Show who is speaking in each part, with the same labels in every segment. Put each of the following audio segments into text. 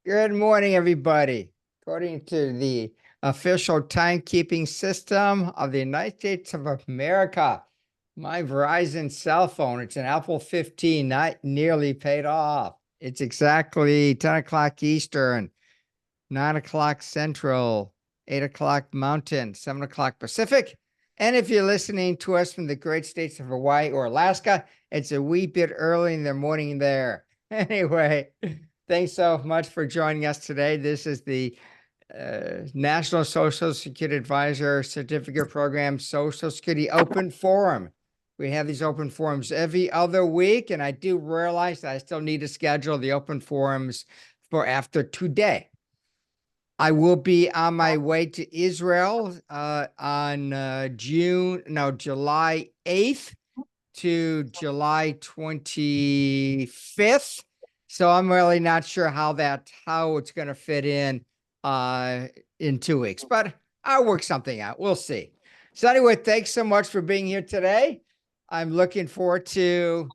Speaker 1: Good morning, everybody. According to the official timekeeping system of the United States of America, my Verizon cell phone, it's an Apple 15, not nearly paid off. It's exactly 10 o'clock Eastern, 9 o'clock Central, 8 o'clock Mountain, 7 o'clock Pacific. And if you're listening to us from the great states of Hawaii or Alaska, it's a wee bit early in the morning there. Anyway, thanks so much for joining us today. This is the National Social Security Advisor Certificate Program Social Security Open Forum. We have these open forums every other week, and I do realize that I still need to schedule the open forums for after today. I will be on my way to Israel on July 8th to July 25th. So I'm really not sure how it's going to fit in 2 weeks, but I'll work something out. We'll see. So anyway, thanks so much for being here today. I'm looking forward to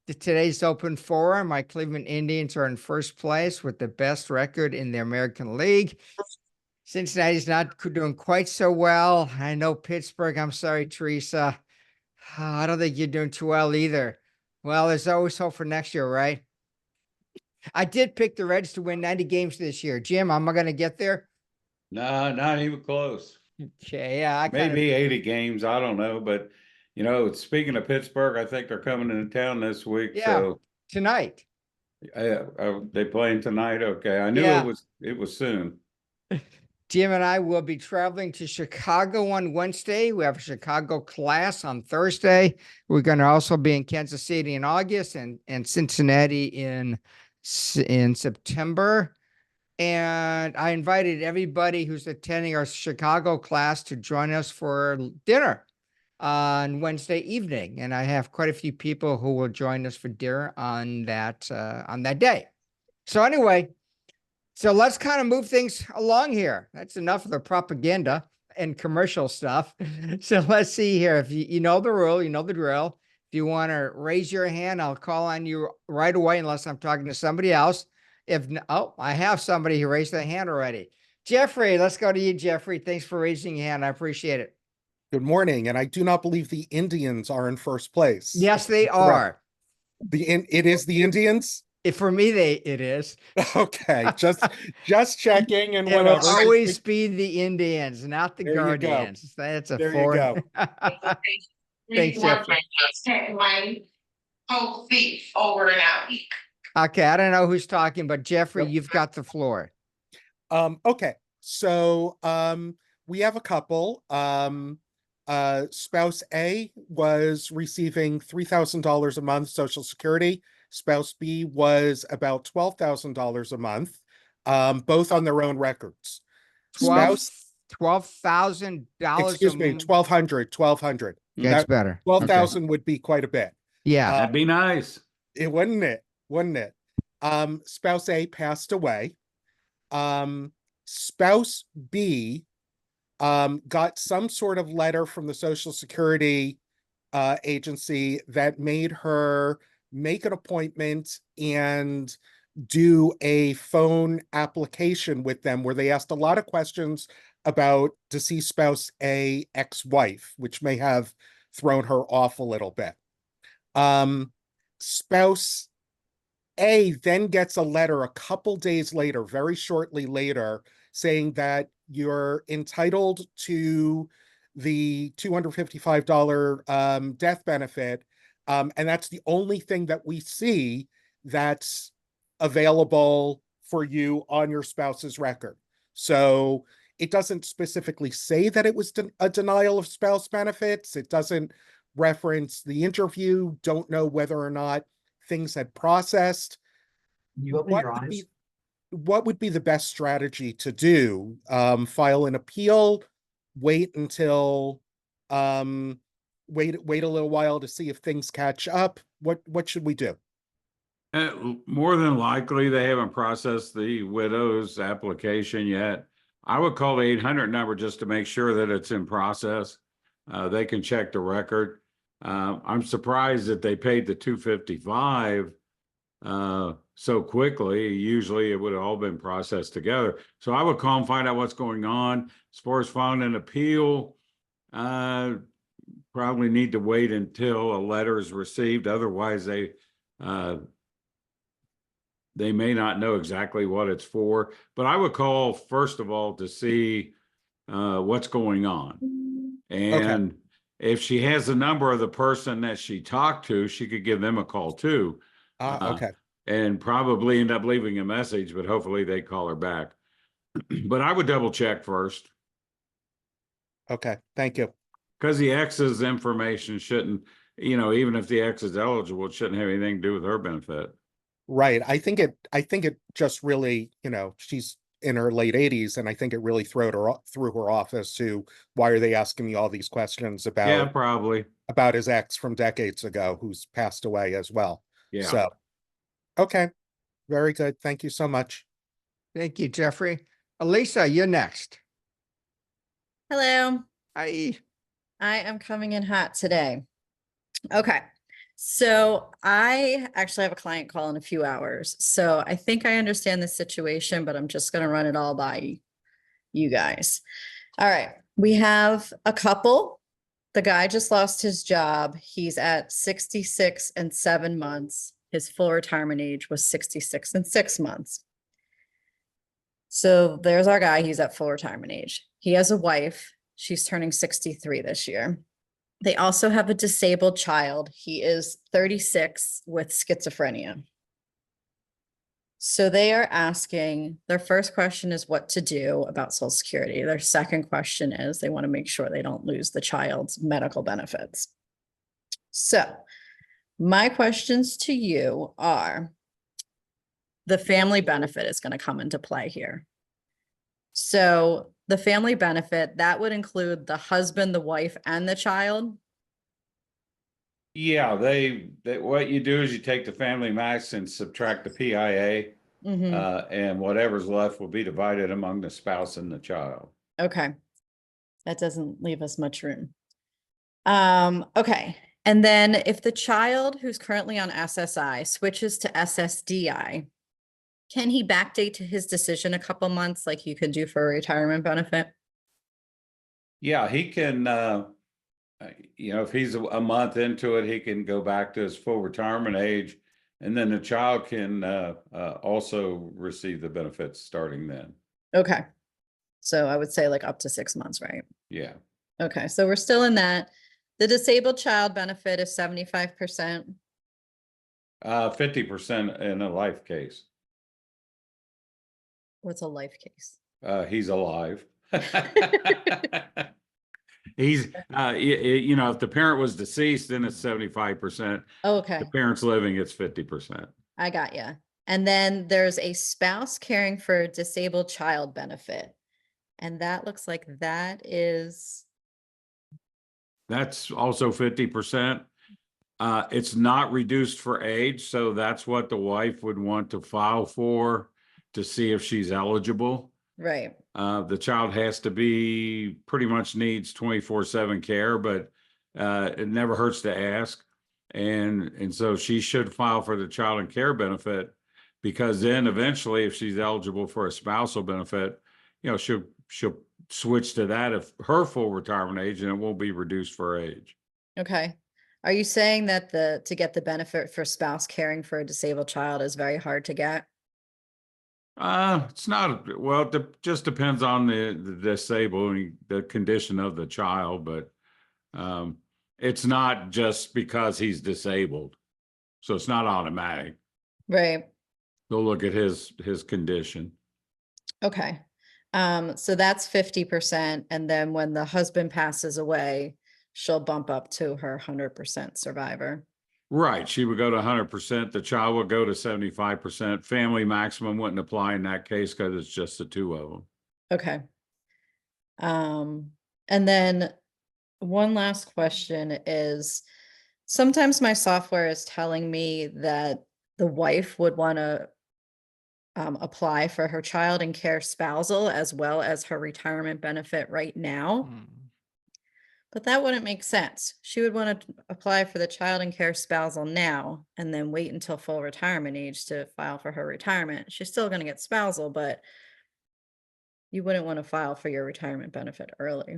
Speaker 1: today's open forum. My Cleveland Indians are in first place with the best record in the American League. Cincinnati's not doing quite so well. I know Pittsburgh. I'm sorry, Teresa. I don't think you're doing too well either. Well, there's always hope for next year, right? I did pick the Reds to win 90 games this year. Jim, am I going to get there?
Speaker 2: No, not even close.
Speaker 1: Okay, yeah,
Speaker 2: Maybe 80 games. I don't know. But, speaking of Pittsburgh, I think they're coming into town this week.
Speaker 1: Yeah,
Speaker 2: so
Speaker 1: tonight.
Speaker 2: They playing tonight. Okay. I knew it was soon.
Speaker 1: Jim and I will be traveling to Chicago on Wednesday. We have a Chicago class on Thursday. We're going to also be in Kansas City in August and Cincinnati in September. And I invited everybody who's attending our Chicago class to join us for dinner on Wednesday evening. And I have quite a few people who will join us for dinner on that day. So anyway, so let's kind of move things along here. That's enough of the propaganda and commercial stuff. So let's see here. If you know the rule, you know the drill. If you want to raise your hand, I'll call on you right away unless I'm talking to somebody else. I have somebody who raised their hand already. Jeffrey, let's go to you, Jeffrey. Thanks for raising your hand. I appreciate it.
Speaker 3: Good morning. And I do not believe the Indians are in first place.
Speaker 1: Yes, they are.
Speaker 3: It is the Indians?
Speaker 1: For me, it is.
Speaker 3: Okay, just checking and
Speaker 1: whatever.
Speaker 3: whatever.
Speaker 1: It'll always be the Indians, not the Guardians. That's a foreign. Thanks, Jeffrey.
Speaker 4: My whole thief over and out.
Speaker 1: Okay, I don't know who's talking, but Jeffrey, you've got the floor.
Speaker 3: Okay, so we have a couple. Spouse A was receiving $3,000 a month Social Security. Spouse B was about $12,000 a month, both on their own records.
Speaker 1: $12,000.
Speaker 3: Excuse me, 1,200.
Speaker 1: That's better.
Speaker 3: 12,000 would be quite a bit.
Speaker 1: Yeah,
Speaker 2: that'd be nice.
Speaker 3: It wouldn't it? Spouse A passed away. Spouse B got some sort of letter from the Social Security agency that made her make an appointment and do a phone application with them where they asked a lot of questions about deceased spouse A ex-wife, which may have thrown her off a little bit. Spouse A then gets a letter a couple days later, very shortly later, saying that you're entitled to the $255 death benefit. And that's the only thing that we see that's available for you on your spouse's record. So it doesn't specifically say that it was a denial of spouse benefits. It doesn't reference the interview. Don't know whether or not things had processed. What would be the best strategy to do? File an appeal, wait until wait a little while to see if things catch up. What should we do?
Speaker 2: More than likely, they haven't processed the widow's application yet. I would call the 800 number just to make sure that it's in process. They can check the record. I'm surprised that they paid the $255 so quickly. Usually it would have all been processed together. So I would call and find out what's going on. As far as filing an appeal, probably need to wait until a letter is received. Otherwise, they may not know exactly what it's for. But I would call first of all to see what's going on. And if she has the number of the person that she talked to, she could give them a call too.
Speaker 3: Okay.
Speaker 2: And probably end up leaving a message, but hopefully they call her back. But I would double check first.
Speaker 3: Okay. Thank you.
Speaker 2: Because the ex's information shouldn't, even if the ex is eligible, it shouldn't have anything to do with her benefit.
Speaker 3: Right. I think it just really, she's in her late 80s, and I think it really threw her off as to why are they asking me all these questions
Speaker 2: Yeah, probably.
Speaker 3: about his ex from decades ago who's passed away as well.
Speaker 2: Yeah.
Speaker 3: So, okay. Very good. Thank you so much.
Speaker 1: Thank you, Jeffrey. Elisa, you're next.
Speaker 5: Hello,
Speaker 1: I
Speaker 5: I am coming in hot today. Okay, so I actually have a client call in a few hours. So I think I understand the situation, but I'm just gonna run it all by you guys. All right, we have a couple. The guy just lost his job. He's at 66 and 7 months. His full retirement age was 66 and 6 months. So there's our guy. He's at full retirement age. He has a wife. She's turning 63 this year. They also have a disabled child. He is 36 with schizophrenia. So they are asking, their first question is what to do about Social Security. Their second question is they want to make sure they don't lose the child's medical benefits. So my questions to you are, the family benefit is going to come into play here. So the family benefit, that would include the husband, the wife, and the child.
Speaker 2: Yeah, they what you do is you take the family max and subtract the PIA, and whatever's left will be divided among the spouse and the child.
Speaker 5: Okay. That doesn't leave us much room. Okay. And then if the child who's currently on SSI switches to SSDI, can he backdate to his decision a couple months like you could do for a retirement benefit?
Speaker 2: Yeah, he can, if he's a month into it, he can go back to his full retirement age. And then the child can also receive the benefits starting then.
Speaker 5: Okay. So I would say like up to 6 months, right?
Speaker 2: Yeah.
Speaker 5: Okay. So we're still in that. The disabled child benefit is 75%.
Speaker 2: 50% in a life case.
Speaker 5: What's a life case?
Speaker 2: He's alive. He's, if the parent was deceased, then it's 75%.
Speaker 5: Oh, okay.
Speaker 2: The parent's living, it's 50%.
Speaker 5: I got you. And then there's a spouse caring for a disabled child benefit. And that looks like that's
Speaker 2: also 50%. It's not reduced for age, so that's what the wife would want to file for to see if she's eligible.
Speaker 5: right.
Speaker 2: The child has to be, pretty much needs 24/7 care, but it never hurts to ask. And so she should file for the child and care benefit, because then eventually, if she's eligible for a spousal benefit, she'll switch to that if her full retirement age, and it won't be reduced for age.
Speaker 5: Okay. Are you saying that to get the benefit for spouse caring for a disabled child is very hard to get?
Speaker 2: It's not, well, it just depends on the disabled, the condition of the child, but it's not just because he's disabled. So it's not automatic.
Speaker 5: Right.
Speaker 2: They'll look at his condition.
Speaker 5: Okay. So that's 50%. And then when the husband passes away, she'll bump up to her 100% survivor.
Speaker 2: Right. She would go to 100%. The child would go to 75%. Family maximum wouldn't apply in that case because it's just the two of them.
Speaker 5: Okay. And then one last question is, sometimes my software is telling me that the wife would want to apply for her child and care spousal as well as her retirement benefit right now. But that wouldn't make sense. She would want to apply for the child and care spousal now and then wait until full retirement age to file for her retirement. She's still going to get spousal, but you wouldn't want to file for your retirement benefit early.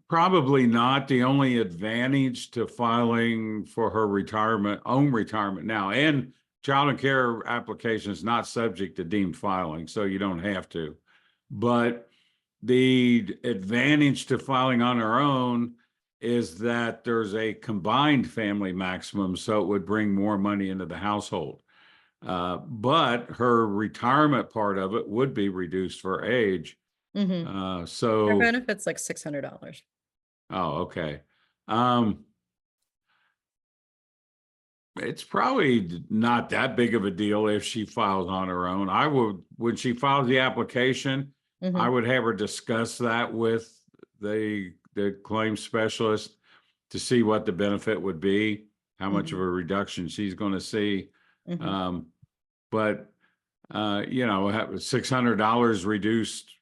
Speaker 2: Probably not. The only advantage to filing for her own retirement now, and child and care application is not subject to deemed filing, so you don't have to. But the advantage to filing on her own is that there's a combined family maximum, so it would bring more money into the household. But her retirement part of it would be reduced for age.
Speaker 5: Mhm. Her
Speaker 2: So,
Speaker 5: benefit's like $600.
Speaker 2: oh, okay. It's probably not that big of a deal if she files on her own. When she files the application, I
Speaker 5: Mhm.
Speaker 2: would have her discuss that with the claim specialist to see what the benefit would be, how much of a reduction she's going to see.
Speaker 5: Mhm.
Speaker 2: But $600 reduced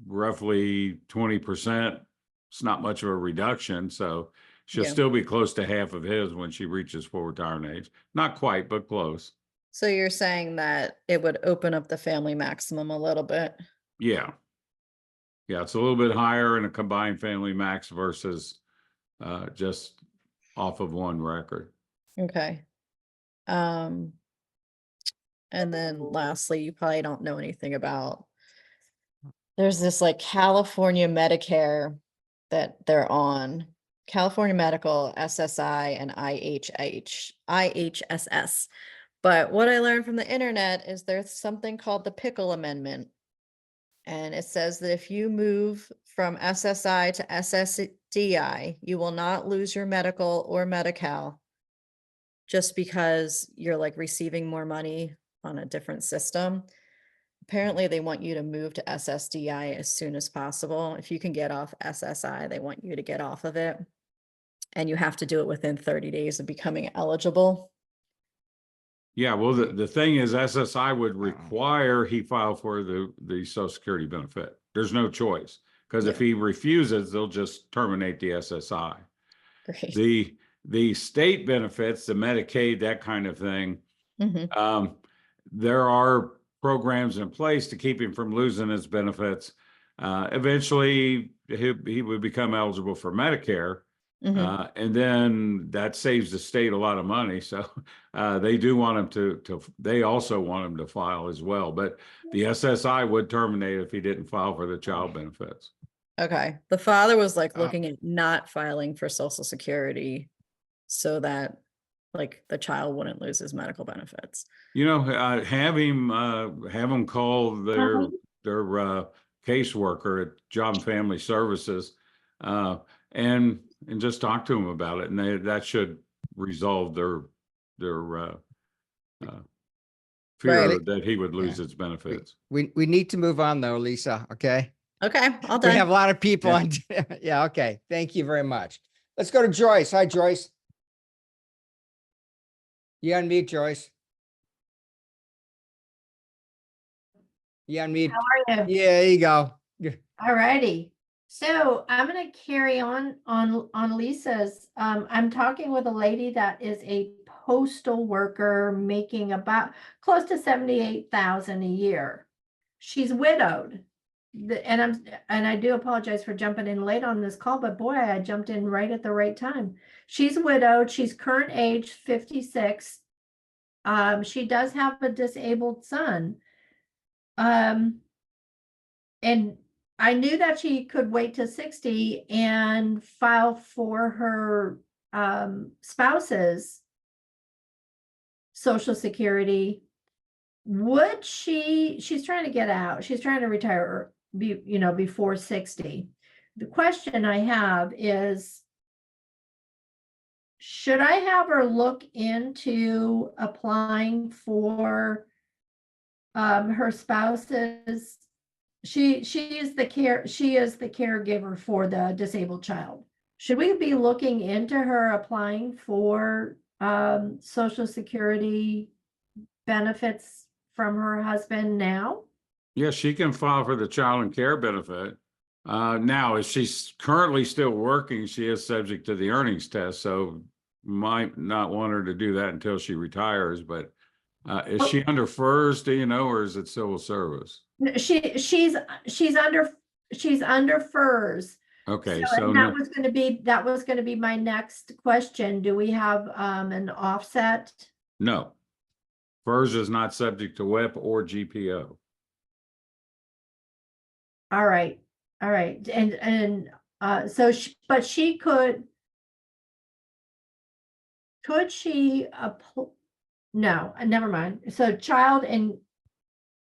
Speaker 2: roughly 20%. It's not much of a reduction, so she'll
Speaker 5: Yeah.
Speaker 2: still be close to half of his when she reaches full retirement age. Not quite, but close.
Speaker 5: So you're saying that it would open up the family maximum a little bit?
Speaker 2: Yeah. Yeah, it's a little bit higher in a combined family max versus just off of one record.
Speaker 5: Okay. And then lastly, you probably don't know anything about. There's this like California Medicare that they're on. California Medical, SSI, and IHSS. But what I learned from the internet is there's something called the Pickle Amendment. And it says that if you move from SSI to SSDI, you will not lose your medical or Medi-Cal just because you're like receiving more money on a different system. Apparently, they want you to move to SSDI as soon as possible. If you can get off SSI, they want you to get off of it. And you have to do it within 30 days of becoming eligible.
Speaker 2: Yeah, well, the thing is SSI would require he file for the Social Security benefit. There's no choice, because if
Speaker 5: Yeah.
Speaker 2: he refuses, they'll just terminate the SSI.
Speaker 5: Great.
Speaker 2: The state benefits, the Medicaid, that kind of thing,
Speaker 5: Mhm.
Speaker 2: there are programs in place to keep him from losing his benefits. Eventually, he would become eligible for Medicare.
Speaker 5: Mhm.
Speaker 2: And then that saves the state a lot of money. So they do want him they also want him to file as well. But the SSI would terminate if he didn't file for the child benefits.
Speaker 5: Okay. The father was like
Speaker 1: Uh,
Speaker 5: looking at not filing for Social Security so that like the child wouldn't lose his medical benefits.
Speaker 2: Have him call their caseworker at Job and Family Services, and just talk to them about it, and that should resolve their fear
Speaker 1: Right.
Speaker 2: that he would lose
Speaker 1: Yeah.
Speaker 2: its benefits.
Speaker 1: We need to move on though, Lisa, okay?
Speaker 5: Okay, all
Speaker 1: We have
Speaker 5: done.
Speaker 1: a lot of people
Speaker 2: Yeah.
Speaker 1: on. Yeah, okay. Thank you very much. Let's go to Joyce. Hi, Joyce. You unmute, Joyce. You unmute.
Speaker 6: How are you?
Speaker 1: Yeah, there you go.
Speaker 6: All righty. So I'm going to carry on Lisa's. I'm talking with a lady that is a postal worker making about close to 78,000 a year. She's widowed. And I do apologize for jumping in late on this call, but boy, I jumped in right at the right time. She's widowed. She's current age 56. She does have a disabled son. And I knew that she could wait to 60 and file for her spouse's Social Security. Would she's trying to get out. She's trying to retire before 60. The question I have is, should I have her look into applying for her spouse's? She is the caregiver for the disabled child. Should we be looking into her applying for Social Security benefits from her husband now?
Speaker 2: Yeah, she can file for the child and care benefit. Now, if she's currently still working, she is subject to the earnings test, so might not want her to do that until she retires, but is she under FERS, do you know, or is it civil service?
Speaker 6: She's under FERS.
Speaker 2: Okay,
Speaker 6: So,
Speaker 2: so
Speaker 6: and that
Speaker 2: no,
Speaker 6: was gonna be my next question. Do we have an offset?
Speaker 2: no. FERS is not subject to WIP or GPO.
Speaker 6: All right, and so but she could she no, never mind. So child and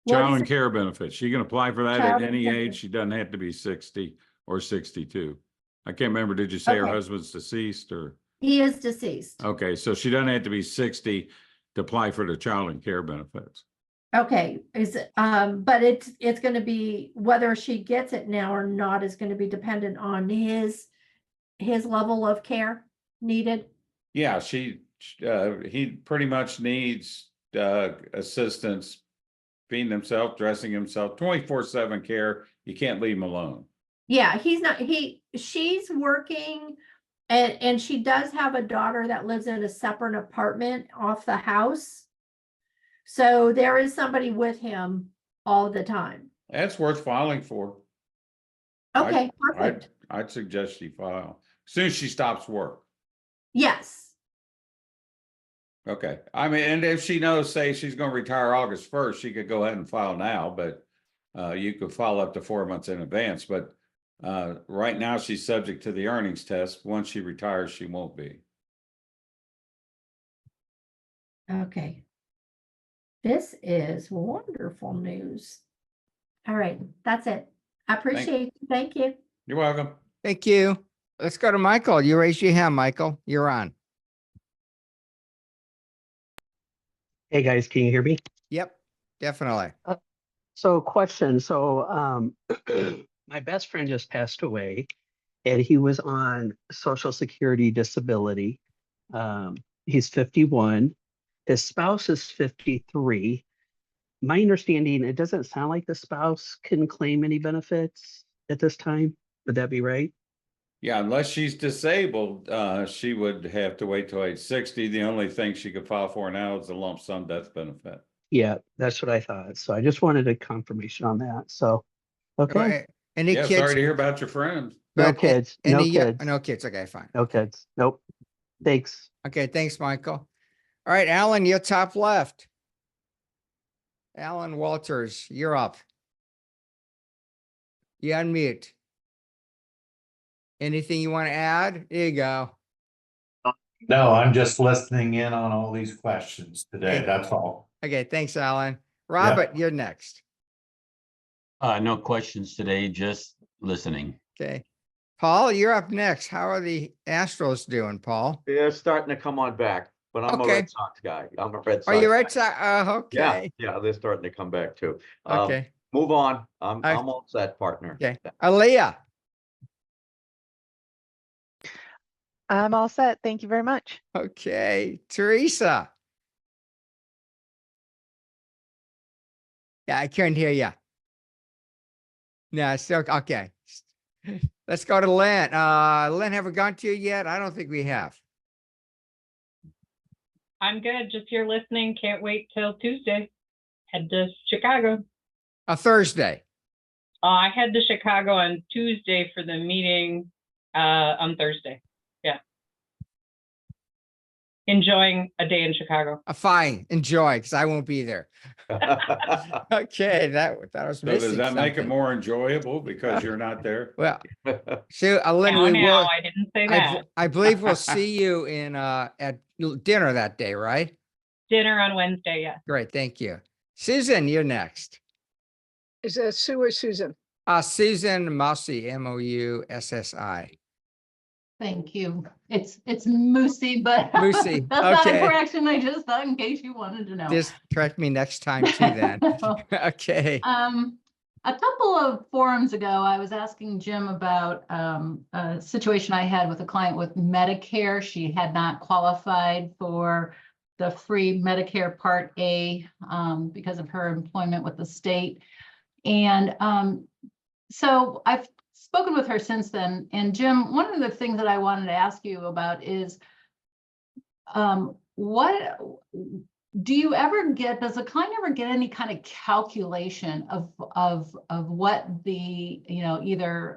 Speaker 6: what
Speaker 2: Child
Speaker 6: is
Speaker 2: and
Speaker 6: it?
Speaker 2: care benefits. She can apply for that
Speaker 6: Child
Speaker 2: at
Speaker 6: and
Speaker 2: any
Speaker 6: care
Speaker 2: age.
Speaker 6: benefits.
Speaker 2: She doesn't have to be 60 or 62. I can't remember. Did you say her
Speaker 6: Okay.
Speaker 2: husband's deceased or?
Speaker 6: He is deceased.
Speaker 2: Okay, so she doesn't have to be 60 to apply for the child and care benefits.
Speaker 6: Okay, but it's gonna be, whether she gets it now or not is gonna be dependent on his level of care needed.
Speaker 2: Yeah, he pretty much needs assistance feeding himself, dressing himself, 24/7 care. You can't leave him alone.
Speaker 6: Yeah, she's working and she does have a daughter that lives in a separate apartment off the house. So there is somebody with him all the time.
Speaker 2: That's worth filing for.
Speaker 6: Okay, perfect.
Speaker 2: I'd suggest she file as soon as she stops work.
Speaker 6: Yes.
Speaker 2: Okay, I mean, and if she knows, say she's gonna retire August 1st, she could go ahead and file now, but you could file up to 4 months in advance, but right now she's subject to the earnings test. Once she retires, she won't be.
Speaker 6: Okay. This is wonderful news. All right, that's it. I appreciate it. Thank you.
Speaker 2: You're welcome.
Speaker 1: Thank you. Let's go to Michael. You raised your hand, Michael. You're on.
Speaker 7: Hey guys, can you hear me?
Speaker 1: Yep, definitely.
Speaker 7: So question, my best friend just passed away and he was on Social Security disability. He's 51. His spouse is 53. My understanding, it doesn't sound like the spouse can claim any benefits at this time. Would that be right?
Speaker 2: Yeah, unless she's disabled, she would have to wait till age 60. The only thing she could file for now is a lump sum death benefit.
Speaker 7: Yeah, that's what I thought. So I just wanted a confirmation on that. So, okay,
Speaker 1: Right. Any
Speaker 2: Yeah,
Speaker 1: kids?
Speaker 2: sorry to hear about your friend.
Speaker 7: no
Speaker 1: But
Speaker 7: kids, no
Speaker 1: any,
Speaker 7: kids,
Speaker 1: no kids. Okay, fine.
Speaker 7: no kids. Nope. Thanks.
Speaker 1: Okay, thanks, Michael. All right, Alan, you're top left. Alan Walters, you're up. You unmute. Anything you want to add? There you go.
Speaker 8: No, I'm just listening in on all these questions today,
Speaker 1: Hey.
Speaker 8: that's all.
Speaker 1: Okay, thanks, Alan. Robert, you're next.
Speaker 9: No questions today, just listening.
Speaker 1: Okay. Paul, you're up next. How are the Astros doing, Paul?
Speaker 10: They're starting to come on back, but I'm a
Speaker 1: Okay.
Speaker 10: Red Sox guy. I'm a Red Sox.
Speaker 1: Are you
Speaker 10: guy.
Speaker 1: Red Sox?
Speaker 10: Yeah,
Speaker 1: Okay.
Speaker 10: yeah, they're starting to come back too.
Speaker 1: Okay.
Speaker 10: Move on. I'm
Speaker 1: I-
Speaker 10: all set, partner.
Speaker 1: Okay. Aaliyah.
Speaker 11: I'm all set. Thank you very much.
Speaker 1: Okay. Teresa. Yeah, I couldn't hear you. No, still okay. Let's go to Lynn. Lynn, have we gone to you yet? I don't think we have.
Speaker 12: I'm good. Just here listening. Can't wait till Tuesday. Head to Chicago.
Speaker 1: A Thursday.
Speaker 12: I head to Chicago on Tuesday for the meeting on Thursday. Yeah. Enjoying a day in Chicago.
Speaker 1: Fine. Enjoy, because I won't be there. Okay, that was
Speaker 2: So
Speaker 1: missing
Speaker 2: does that make it
Speaker 1: something.
Speaker 2: more enjoyable because you're not there?
Speaker 1: Well, so Lynn,
Speaker 12: Now,
Speaker 1: we will.
Speaker 12: I didn't say that.
Speaker 1: I believe we'll see you in at dinner that day, right?
Speaker 12: Dinner on Wednesday. Yeah.
Speaker 1: Great, thank you. Susan, you're next.
Speaker 11: Is that Sue or Susan?
Speaker 1: Susan Mousy, Moussi.
Speaker 13: Thank you. It's Moosey, but
Speaker 1: Moosey,
Speaker 13: that's not a
Speaker 1: okay.
Speaker 13: correction. I just thought in case you wanted to know.
Speaker 1: Just correct me next time too then. Okay.
Speaker 13: A couple of forums ago, I was asking Jim about a situation I had with a client with Medicare. She had not qualified for the free Medicare Part A because of her employment with the state. And so I've spoken with her since then. And Jim, one of the things that I wanted to ask you about is, what do you ever get, does a client ever get any kind of calculation of what the, either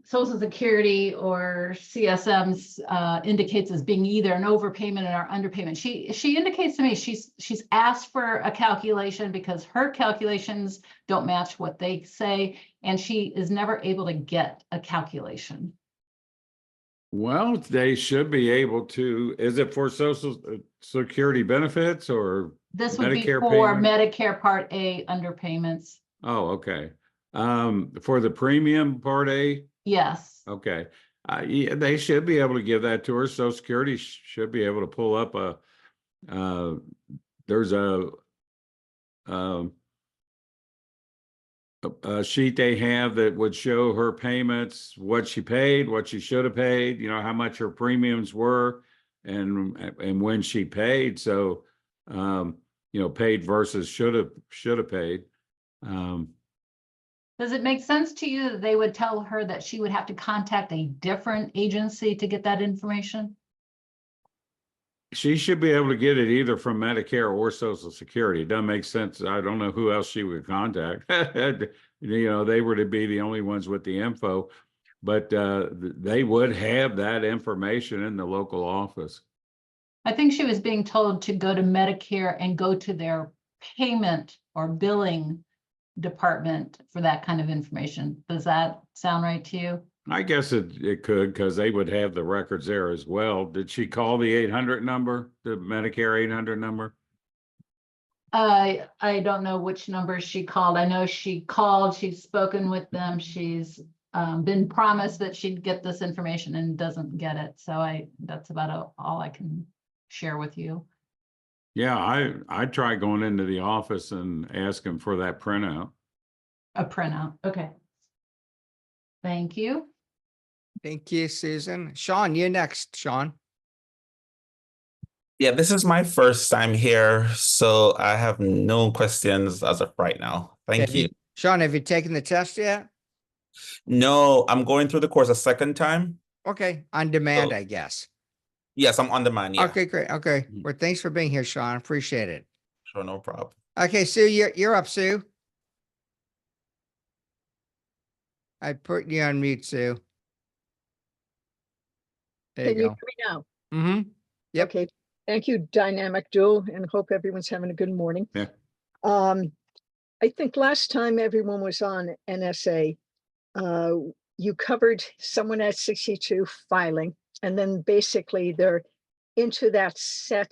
Speaker 13: Social Security or CSMs indicates as being either an overpayment or underpayment? She indicates to me she's asked for a calculation because her calculations don't match what they say, and she is never able to get a calculation.
Speaker 2: Well, they should be able to, is it for Social Security benefits or?
Speaker 13: This would be
Speaker 2: Medicare
Speaker 13: for
Speaker 2: payment?
Speaker 13: Medicare Part A underpayments.
Speaker 2: Oh, okay. For the premium Part A?
Speaker 13: Yes.
Speaker 2: Okay. Yeah, they should be able to give that to her. Social Security should be able to pull up there's a sheet they have that would show her payments, what she paid, what she should have paid, how much her premiums were and when she paid. So, paid versus should have paid.
Speaker 13: Does it make sense to you that they would tell her that she would have to contact a different agency to get that information?
Speaker 2: She should be able to get it either from Medicare or Social Security. It doesn't make sense. I don't know who else she would contact. They were to be the only ones with the info, but they would have that information in the local office.
Speaker 13: I think she was being told to go to Medicare and go to their payment or billing department for that kind of information. Does that sound right to you?
Speaker 2: I guess it could, because they would have the records there as well. Did she call the 800 number, the Medicare 800 number?
Speaker 13: I don't know which number she called. I know she called, she's spoken with them. She's been promised that she'd get this information and doesn't get it. So that's about all I can share with you.
Speaker 2: Yeah, I tried going into the office and asking for that printout.
Speaker 13: A printout. Okay. Thank you.
Speaker 1: Thank you, Susan. Sean, you're next, Sean.
Speaker 14: Yeah, this is my first time here, so I have no questions as of right now. Thank
Speaker 1: Okay.
Speaker 14: you.
Speaker 1: Sean, have you taken the test yet?
Speaker 14: No, I'm going through the course a second time.
Speaker 1: Okay, on demand,
Speaker 14: So-
Speaker 1: I guess.
Speaker 14: Yes, I'm on demand. Yeah,
Speaker 1: Okay, great. Okay. Well, thanks for being here, Sean. Appreciate it.
Speaker 14: sure, no problem.
Speaker 1: Okay, Sue, you're up, Sue. I put you on mute, Sue. There
Speaker 15: Can
Speaker 1: you
Speaker 15: you
Speaker 1: go.
Speaker 15: hear me now?
Speaker 1: Mm-hmm. Yep.
Speaker 15: Okay, thank you, Dynamic Duo, and hope everyone's having a good morning.
Speaker 2: Yeah.
Speaker 15: I think last time everyone was on NSA, you covered someone at 62 filing, and then basically they're into that set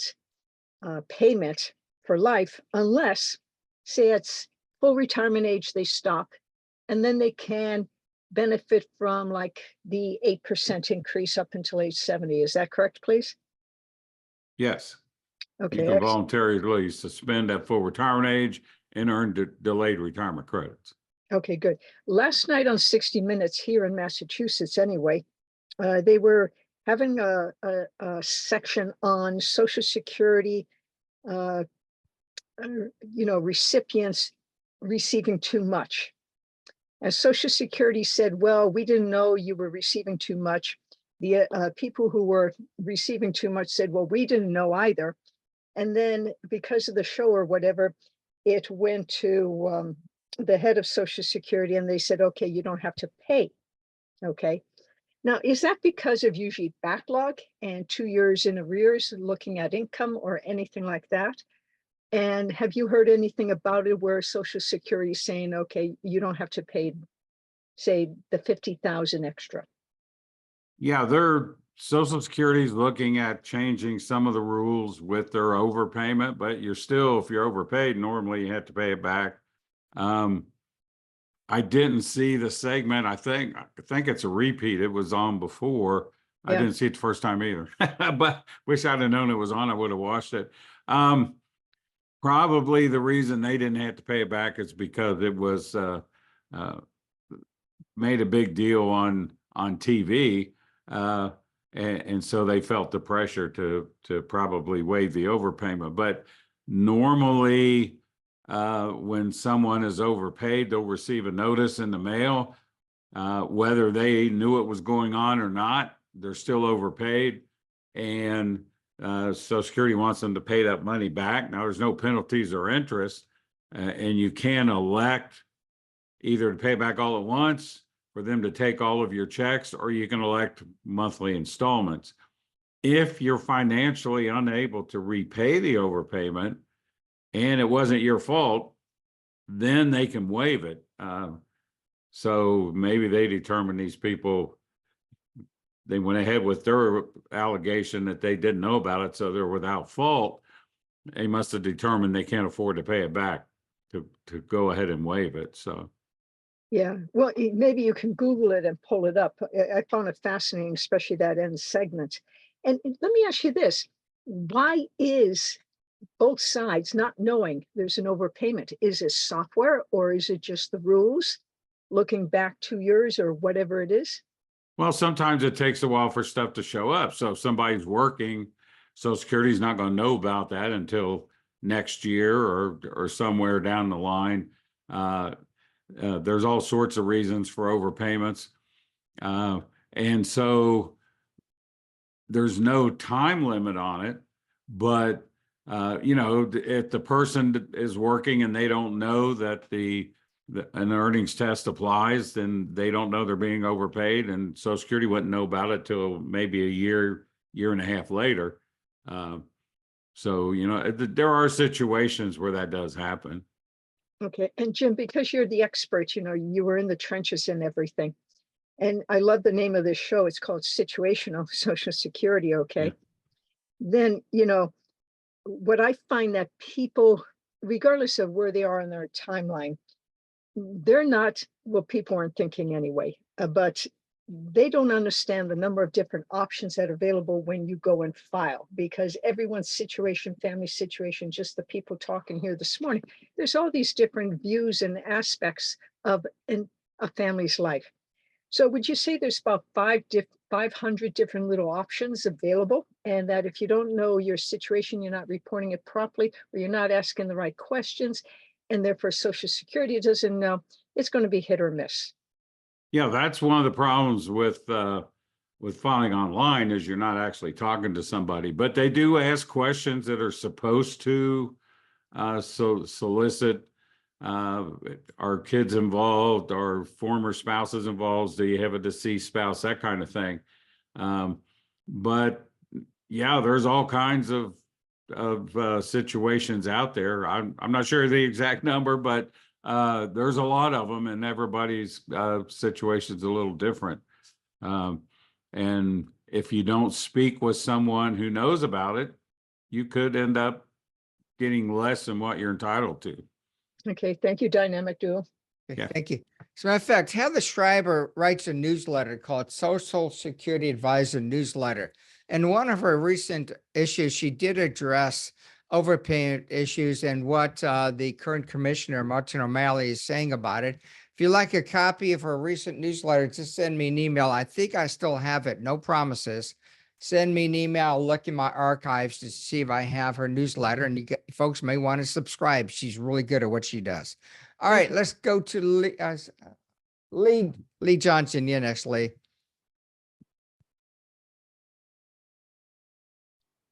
Speaker 15: payment for life, unless, say it's full retirement age, they stop, and then they can benefit from like the 8% increase up until age 70. Is that correct, please?
Speaker 2: Yes.
Speaker 15: Okay.
Speaker 2: You can
Speaker 15: excellent.
Speaker 2: voluntarily suspend at full retirement age and earn delayed retirement credits.
Speaker 15: Okay, good. Last night on 60 Minutes here in Massachusetts, anyway, they were having a section on Social Security, recipients receiving too much. And Social Security said, well, we didn't know you were receiving too much. The people who were receiving too much said, well, we didn't know either. And then because of the show or whatever, it went to the head of Social Security and they said, okay, you don't have to pay. Okay. Now, is that because of usually backlog and 2 years in arrears looking at income or anything like that? And have you heard anything about it where Social Security is saying, okay, you don't have to pay, say, the 50,000 extra?
Speaker 2: Yeah, their Social Security is looking at changing some of the rules with their overpayment, but you're still, if you're overpaid, normally you have to pay it back. I didn't see the segment. I think it's a repeat. It was on before. I
Speaker 15: Yeah.
Speaker 2: didn't see it the first time either, but wish I'd have known it was on. I would have watched it. Probably the reason they didn't have to pay it back is because it was made a big deal on TV. And so they felt the pressure to probably waive the overpayment. But normally when someone is overpaid, they'll receive a notice in the mail. Whether they knew it was going on or not, they're still overpaid. And Social Security wants them to pay that money back. Now, there's no penalties or interest, and you can elect either to pay back all at once, for them to take all of your checks, or you can elect monthly installments. If you're financially unable to repay the overpayment and it wasn't your fault, then they can waive it. So maybe they determine these people, they went ahead with their allegation that they didn't know about it, so they're without fault. They must have determined they can't afford to pay it back to go ahead and waive it. So.
Speaker 15: Yeah, well, maybe you can Google it and pull it up. I found it fascinating, especially that end segment. And let me ask you this, why is both sides not knowing there's an overpayment? Is it software, or is it just the rules looking back 2 years or whatever it is?
Speaker 2: Well, sometimes it takes a while for stuff to show up. So if somebody's working, Social Security is not going to know about that until next year or somewhere down the line. There's all sorts of reasons for overpayments. And so there's no time limit on it, but you know, if the person is working and they don't know that an earnings test applies, then they don't know they're being overpaid, and Social Security wouldn't know about it till maybe a year and a half later. So, you know, there are situations where that does happen.
Speaker 15: Okay, and Jim, because you're the expert, you know, you were in the trenches and everything. And I love the name of this show. It's called Situational Social Security, okay?
Speaker 2: Yeah.
Speaker 15: Then, you know, what I find that people, regardless of where they are in their timeline, they're not, well, people aren't thinking anyway, but they don't understand the number of different options that are available when you go and file, because everyone's situation, family situation, just the people talking here this morning, there's all these different views and aspects of a family's life. So would you say there's about 500 different little options available, and that if you don't know your situation, you're not reporting it properly, or you're not asking the right questions, and therefore Social Security doesn't know, it's going to be hit or miss?
Speaker 2: Yeah, that's one of the problems with filing online, is you're not actually talking to somebody, but they do ask questions that are supposed to solicit, are kids involved, are former spouses involved, do you have a deceased spouse, that kind of thing. But yeah, there's all kinds of situations out there. I'm not sure the exact number, but there's a lot of them, and everybody's situation's a little different. And if you don't speak with someone who knows about it, you could end up getting less than what you're entitled to.
Speaker 15: Okay, thank you, Dynamic Duo.
Speaker 2: Yeah.
Speaker 1: Thank you. As a matter of fact, Heather Schreiber writes a newsletter called Social Security Advisor Newsletter. And one of her recent issues, she did address overpayment issues and what the current commissioner, Martin O'Malley, is saying about it. If you'd like a copy of her recent newsletter, just send me an email. I think I still have it. No promises. Send me an email. I'll look in my archives to see if I have her newsletter, and folks may want to subscribe. She's really good at what she does. All right, let's go to Lee Johnson. Yeah, next, Lee.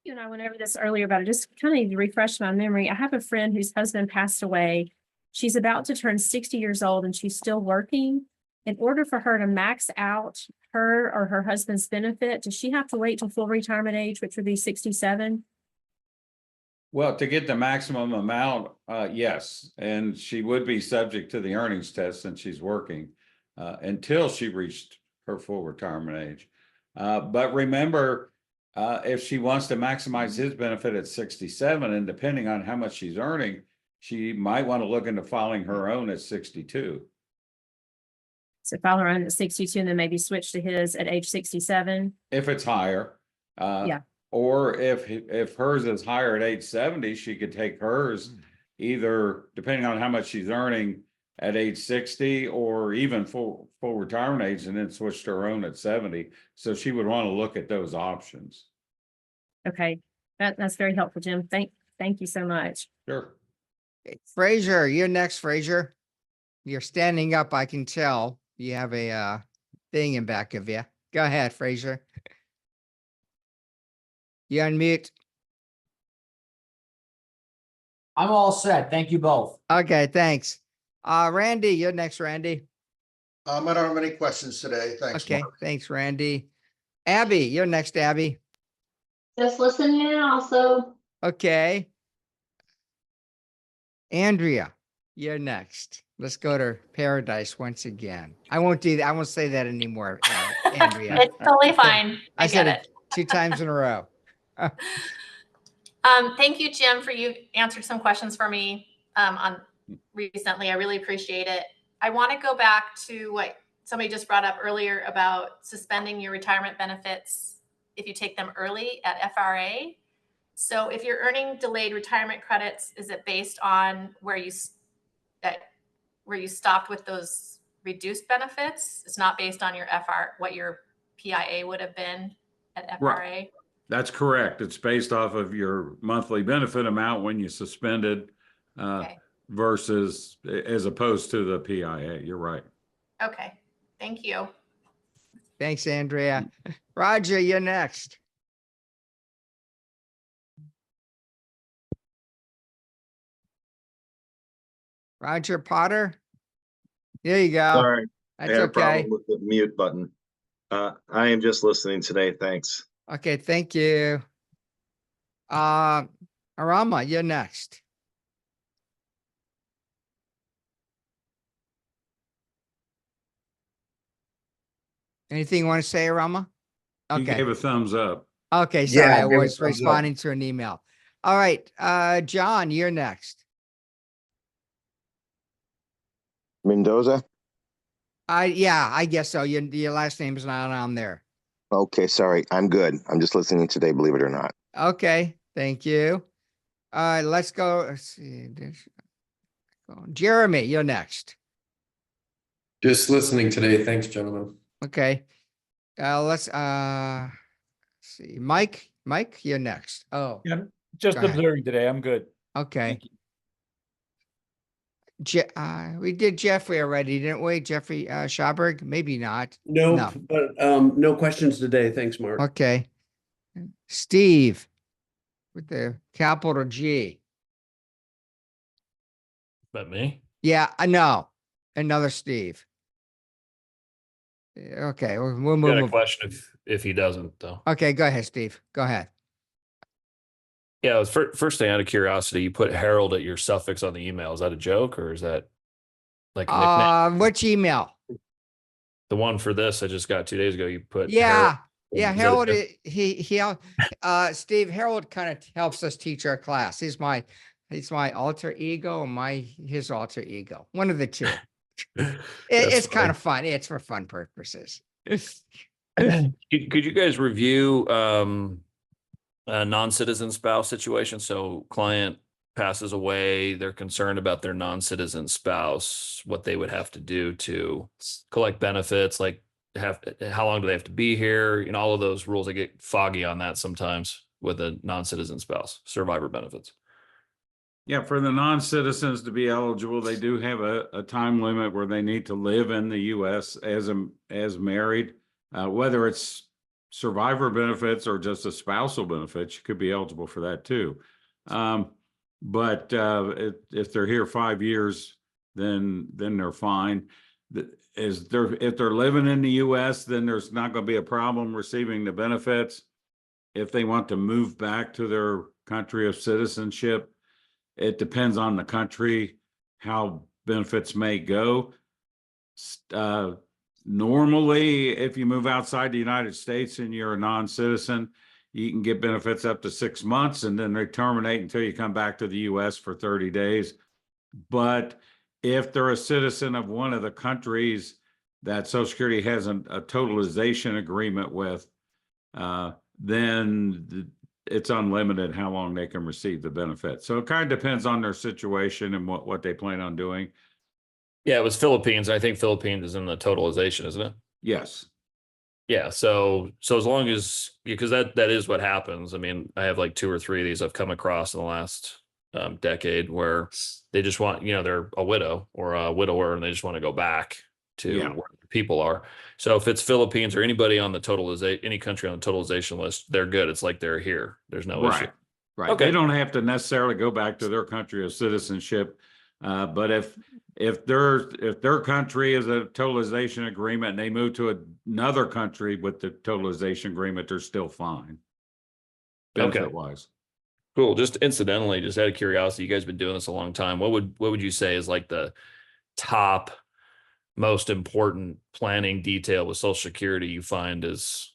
Speaker 16: You and I went over this earlier, but I just kind of refresh my memory. I have a friend whose husband passed away. She's about to turn 60 years old and she's still working. In order for her to max out her or her husband's benefit, does she have to wait till full retirement age, which would be 67?
Speaker 2: Well, to get the maximum amount, yes, and she would be subject to the earnings test since she's working until she reached her full retirement age. But remember, if she wants to maximize his benefit at 67, and depending on how much she's earning, she might want to look into filing her own at 62.
Speaker 16: So file her own at 62 and then maybe switch to his at age 67.
Speaker 2: If it's higher.
Speaker 16: Yeah.
Speaker 2: Or if hers is higher at age 70, she could take hers either, depending on how much she's earning, at age 60 or even full retirement age, and then switch to her own at 70. So she would want to look at those options.
Speaker 16: Okay, that's very helpful, Jim. Thank you so much.
Speaker 2: Sure.
Speaker 1: Fraser, you're next, Fraser. You're standing up, I can tell. You have a thing in back of you. Go ahead, Fraser. You unmute.
Speaker 17: I'm all set. Thank you both.
Speaker 1: Okay, thanks. Randy, you're next, Randy.
Speaker 18: I don't have any questions today. Thanks.
Speaker 1: Okay,
Speaker 18: Mark.
Speaker 1: thanks, Randy. Abby, you're next, Abby.
Speaker 19: Just listening in also.
Speaker 1: Okay. Andrea, you're next. Let's go to paradise once again. I won't do that. I won't say that anymore, Andrea.
Speaker 19: It's totally fine.
Speaker 1: I
Speaker 19: I
Speaker 1: said
Speaker 19: get
Speaker 1: it 2 times in a row.
Speaker 19: Thank you, Jim, for you answered some questions for me on recently. I really appreciate it. I want to go back to what somebody just brought up earlier about suspending your retirement benefits if you take them early at FRA. So if you're earning delayed retirement credits, is it based on where you stopped with those reduced benefits? It's not based on your what your PIA would have been at FRA?
Speaker 2: Right. That's correct. It's based off of your monthly benefit amount when you suspended versus as opposed to the PIA. You're right.
Speaker 19: Okay, thank you.
Speaker 1: Thanks, Andrea. Roger, you're next. Roger Potter. There you go.
Speaker 20: Sorry,
Speaker 1: That's
Speaker 20: I had a
Speaker 1: okay.
Speaker 20: problem with the mute button. I am just listening today. Thanks.
Speaker 1: Okay, thank you. Arama, you're next. Anything you want to say, Arama?
Speaker 2: You
Speaker 1: Okay.
Speaker 2: gave a thumbs up.
Speaker 1: Okay, sorry,
Speaker 18: Yeah,
Speaker 1: I
Speaker 18: give a
Speaker 1: was
Speaker 18: thumbs up.
Speaker 1: responding to an email. All right, John, you're next.
Speaker 21: Mendoza?
Speaker 1: Yeah, I guess so. Your last name is not on there.
Speaker 21: Okay, sorry. I'm good. I'm just listening today, believe it or not.
Speaker 1: Okay, thank you. Let's go. Let's see. Jeremy, you're next.
Speaker 22: Just listening today. Thanks, gentlemen.
Speaker 1: Okay. Let's see. Mike, you're next. Oh,
Speaker 17: Yeah, just
Speaker 1: Go ahead.
Speaker 17: observing today. I'm good.
Speaker 1: okay. We did Jeffrey already, didn't we? Jeffrey Schaberg? Maybe not.
Speaker 23: No, but no questions today. Thanks, Mark.
Speaker 1: Okay. Steve with the capital G.
Speaker 24: That me?
Speaker 1: Yeah, I know. Another Steve. Okay, we'll
Speaker 24: Got a
Speaker 1: move.
Speaker 24: question if he doesn't though.
Speaker 1: Okay, go ahead, Steve. Go ahead.
Speaker 24: Yeah, first thing out of curiosity, you put Harold at your suffix on the email. Is that a joke or is that like a nickname?
Speaker 1: Which email?
Speaker 24: The one for this I just got 2 days ago. You put
Speaker 1: Yeah.
Speaker 24: Harold.
Speaker 1: Yeah,
Speaker 24: Is that a
Speaker 1: Harold,
Speaker 24: joke?
Speaker 1: Steve, Harold kind of helps us teach our class. He's my alter ego and his alter ego. One of the two. It's kind of fun. It's for fun purposes.
Speaker 24: Could you guys review a non-citizen spouse situation? So client passes away, they're concerned about their non-citizen spouse, what they would have to do to collect benefits, like how long do they have to be here? You know, all of those rules. I get foggy on that sometimes with a non-citizen spouse, survivor benefits.
Speaker 2: Yeah, for the non-citizens to be eligible, they do have a time limit where they need to live in the US as married. Whether it's survivor benefits or just a spousal benefit, you could be eligible for that too. But if they're here 5 years, then they're fine. If they're living in the US, then there's not going to be a problem receiving the benefits. If they want to move back to their country of citizenship, it depends on the country, how benefits may go. Normally, if you move outside the United States and you're a non-citizen, you can get benefits up to 6 months and then they terminate until you come back to the US for 30 days. But if they're a citizen of one of the countries that Social Security has a totalization agreement with, then it's unlimited how long they can receive the benefit. So it kind of depends on their situation and what they plan on doing.
Speaker 24: Yeah, it was Philippines. I think Philippines is in the totalization, isn't it?
Speaker 2: Yes.
Speaker 24: Yeah. So as long as, because that is what happens. I mean, I have like 2 or 3 of these I've come across in the last decade where they just want, they're a widow or a widower and they just want to go back to
Speaker 2: Yeah.
Speaker 24: where the people are. So if it's Philippines or anybody on the totalization, any country on the totalization list, they're good. It's like they're here. There's no issue.
Speaker 2: Right, right.
Speaker 24: Okay.
Speaker 2: They don't have to necessarily go back to their country of citizenship. But if their country is a totalization agreement and they move to another country with the totalization agreement, they're still fine.
Speaker 24: Okay.
Speaker 2: Benefit wise.
Speaker 24: Cool. Just incidentally, just out of curiosity, you guys been doing this a long time. What would you say is like the top most important planning detail with Social Security you find is,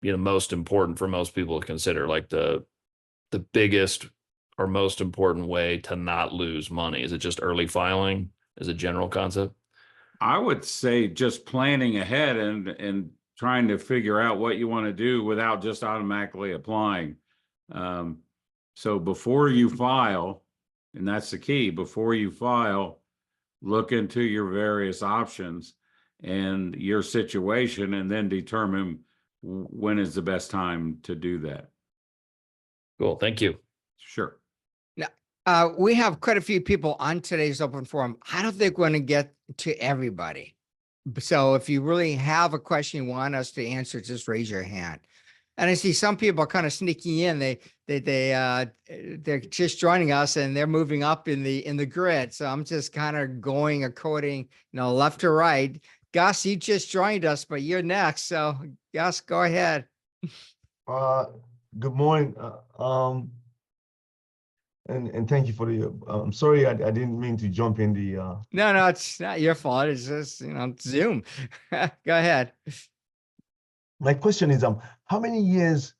Speaker 24: most important for most people to consider, like the biggest or most important way to not lose money? Is it just early filing as a general concept?
Speaker 2: I would say just planning ahead and trying to figure out what you want to do without just automatically applying. So before you file, and that's the key, before you file, look into your various options and your situation, and then determine when is the best time to do that.
Speaker 24: Cool. Thank you.
Speaker 2: Sure.
Speaker 1: Now, we have quite a few people on today's open forum. I don't think we're going to get to everybody. So if you really have a question you want us to answer, just raise your hand. And I see some people kind of sneaking in. They're just joining us and they're moving up in the grid. So I'm just kind of going according, left to right. Gus, you just joined us, but you're next. So Gus, go ahead.
Speaker 3: Good morning. And thank you for the, I'm sorry, I didn't mean to jump in the.
Speaker 1: No, it's not your fault. It's just, Zoom. Go ahead.
Speaker 3: My question is, how many years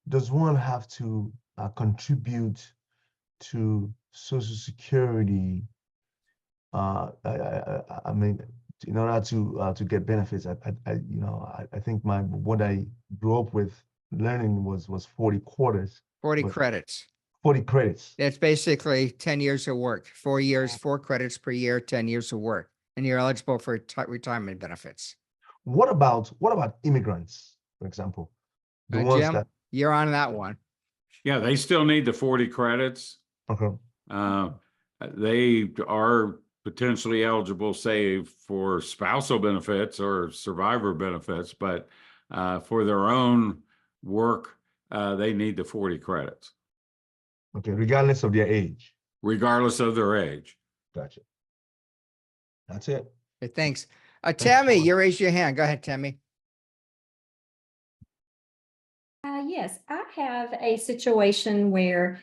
Speaker 3: does one have to contribute to Social Security? I mean, in order to get benefits, I think what I grew up with learning was 40 quarters.
Speaker 1: 40 credits.
Speaker 3: 40 credits.
Speaker 1: That's basically 10 years of work, 4 years, 4 credits per year, 10 years of work, and you're eligible for retirement benefits.
Speaker 3: What about immigrants, for example? The ones
Speaker 1: Jim,
Speaker 3: that
Speaker 1: you're on that one.
Speaker 2: Yeah, they still need the 40 credits.
Speaker 3: Okay.
Speaker 2: They are potentially eligible, say, for spousal benefits or survivor benefits, but for their own work, they need the 40 credits.
Speaker 3: Okay, regardless of their age.
Speaker 2: Regardless of their age.
Speaker 3: Gotcha. That's it.
Speaker 1: Okay, thanks. Tammy, you raised your hand. Go ahead, Tammy.
Speaker 4: Yes, I have a situation where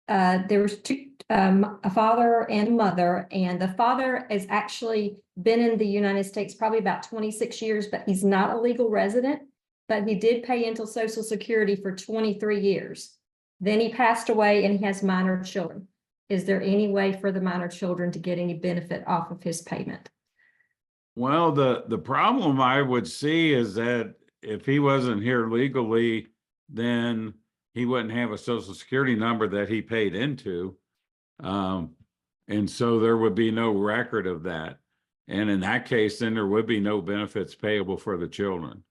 Speaker 4: there was a father and a mother, and the father has actually been in the United States probably about 26 years, but he's not a legal resident, but he did pay into Social Security for 23 years. Then he passed away and he has minor children. Is there any way for the minor children to get any benefit off of his payment?
Speaker 2: Well, the problem I would see is that if he wasn't here legally, then he wouldn't have a Social Security number that he paid into. And so there would be no record of that. And in that case, then there would be no benefits payable for the children.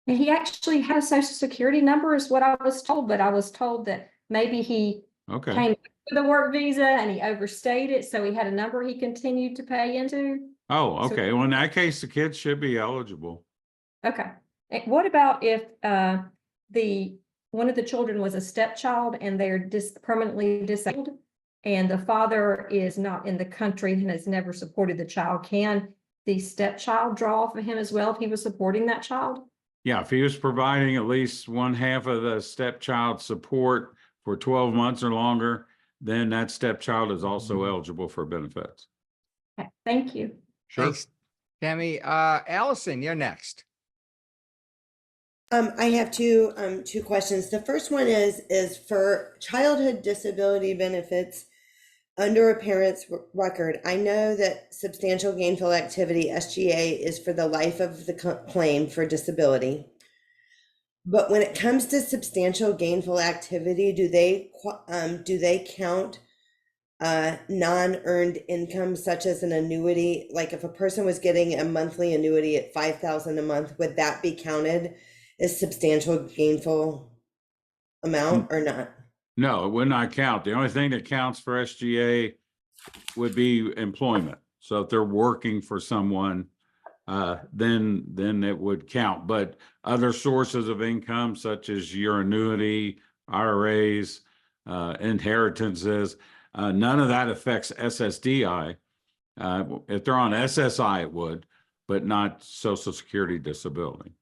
Speaker 4: And he actually had a Social Security number is what I was told, but I was told that maybe he came with a work visa and he overstayed it. So he had a number he continued to pay into.
Speaker 2: Oh, okay. Well, in that case, the kids should be eligible.
Speaker 4: Okay. And what about if one of the children was a stepchild and they're permanently disabled and the father is not in the country and has never supported the child? Can the stepchild draw off of him as well if he was supporting that child?
Speaker 2: Yeah, if he was providing at least one half of the stepchild support for 12 months or longer, then that stepchild is also eligible for benefits.
Speaker 4: Okay, thank you.
Speaker 2: Sure.
Speaker 1: Thanks, Tammy. Allison, you're next.
Speaker 5: I have two questions. The first one is for childhood disability benefits under a parent's record. I know that substantial gainful activity, SGA, is for the life of the claim for disability. But when it comes to substantial gainful activity, do they count non-earned income such as an annuity? Like if a person was getting a monthly annuity at $5,000 a month, would that be counted as substantial gainful amount or not?
Speaker 2: No, it would not count. The only thing that counts for SGA would be employment. So if they're working for someone, then it would count. But other sources of income, such as your annuity, IRAs, inheritances, none of that affects SSDI. If they're on SSI, it would, but not Social Security disability.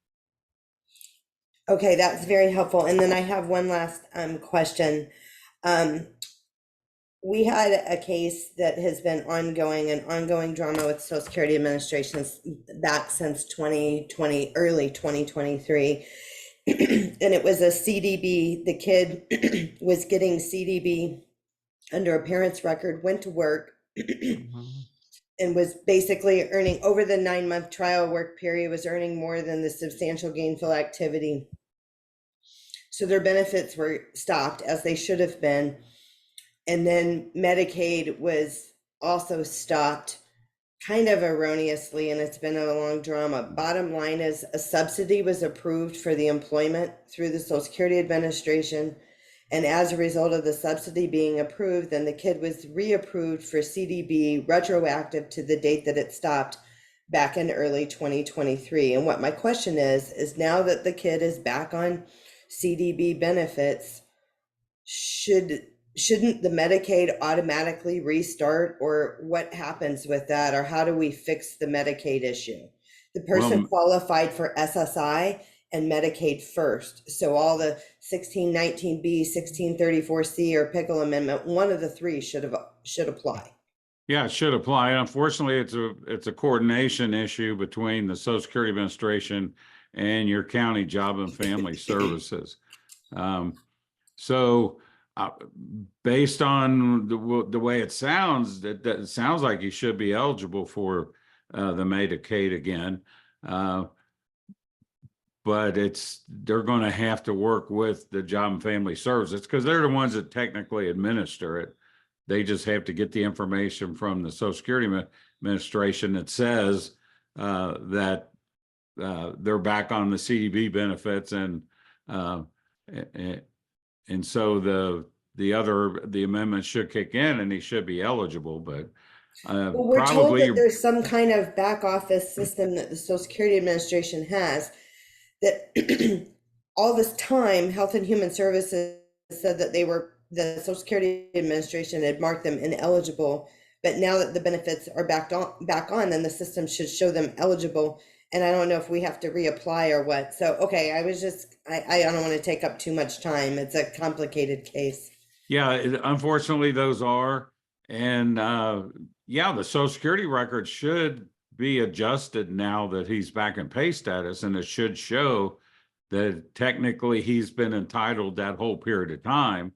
Speaker 5: Okay, that's very helpful. And then I have one last question. We had a case that has been an ongoing drama with Social Security Administration back since 2020, early 2023. And it was a CDB. The kid was getting CDB under a parent's record, went to work, and was basically earning over the 9-month trial work period, was earning more than the substantial gainful activity. So their benefits were stopped, as they should have been. And then Medicaid was also stopped, kind of erroneously, and it's been a long drama. Bottom line is, a subsidy was approved for the employment through the Social Security Administration. And as a result of the subsidy being approved, then the kid was reapproved for CDB retroactive to the date that it stopped back in early 2023. And what my question is now that the kid is back on CDB benefits, shouldn't the Medicaid automatically restart, or what happens with that? Or how do we fix the Medicaid issue? The person qualified for SSI and Medicaid first. So all the 1619B, 1634C, or Pickle Amendment, one of the three should apply.
Speaker 2: Yeah, it should apply. Unfortunately, it's a coordination issue between the Social Security Administration and your county Job and Family Services. Based on the way it sounds, that sounds like you should be eligible for the Medicaid again. But they're going to have to work with the Job and Family Services, because they're the ones that technically administer it. They just have to get the information from the Social Security Administration that says that they're back on the CDB benefits, and so the amendment should kick in and he should be eligible. But
Speaker 5: well, we're told that there's some kind of back office system that the Social Security Administration has, that all this time Health and Human Services said that the Social Security Administration had marked them ineligible, but now that the benefits are back on, then the system should show them eligible. And I don't know if we have to reapply or what. So, okay, I don't want to take up too much time. It's a complicated case.
Speaker 2: Yeah, unfortunately those are. And the Social Security record should be adjusted now that he's back in pay status, and it should show that technically he's been entitled that whole period of time.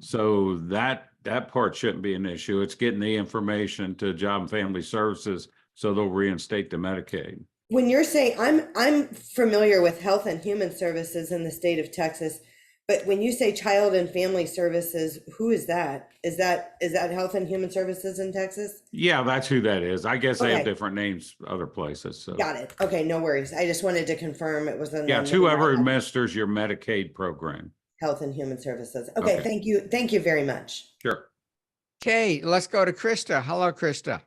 Speaker 2: So that part shouldn't be an issue. It's getting the information to Job and Family Services so they'll reinstate the Medicaid.
Speaker 5: When you're saying, I'm familiar with Health and Human Services in the state of Texas, but when you say Child and Family Services, who is that? Is that Health and Human Services in Texas?
Speaker 2: Yeah, that's who that is. I guess they have different names other places. So.
Speaker 5: Got it. Okay, no worries. I just wanted to confirm it was.
Speaker 2: It's whoever administers your Medicaid program.
Speaker 5: Health and Human Services. Okay, thank you. Thank you very much.
Speaker 2: Sure.
Speaker 1: Okay, let's go to Krista. Hello, Krista.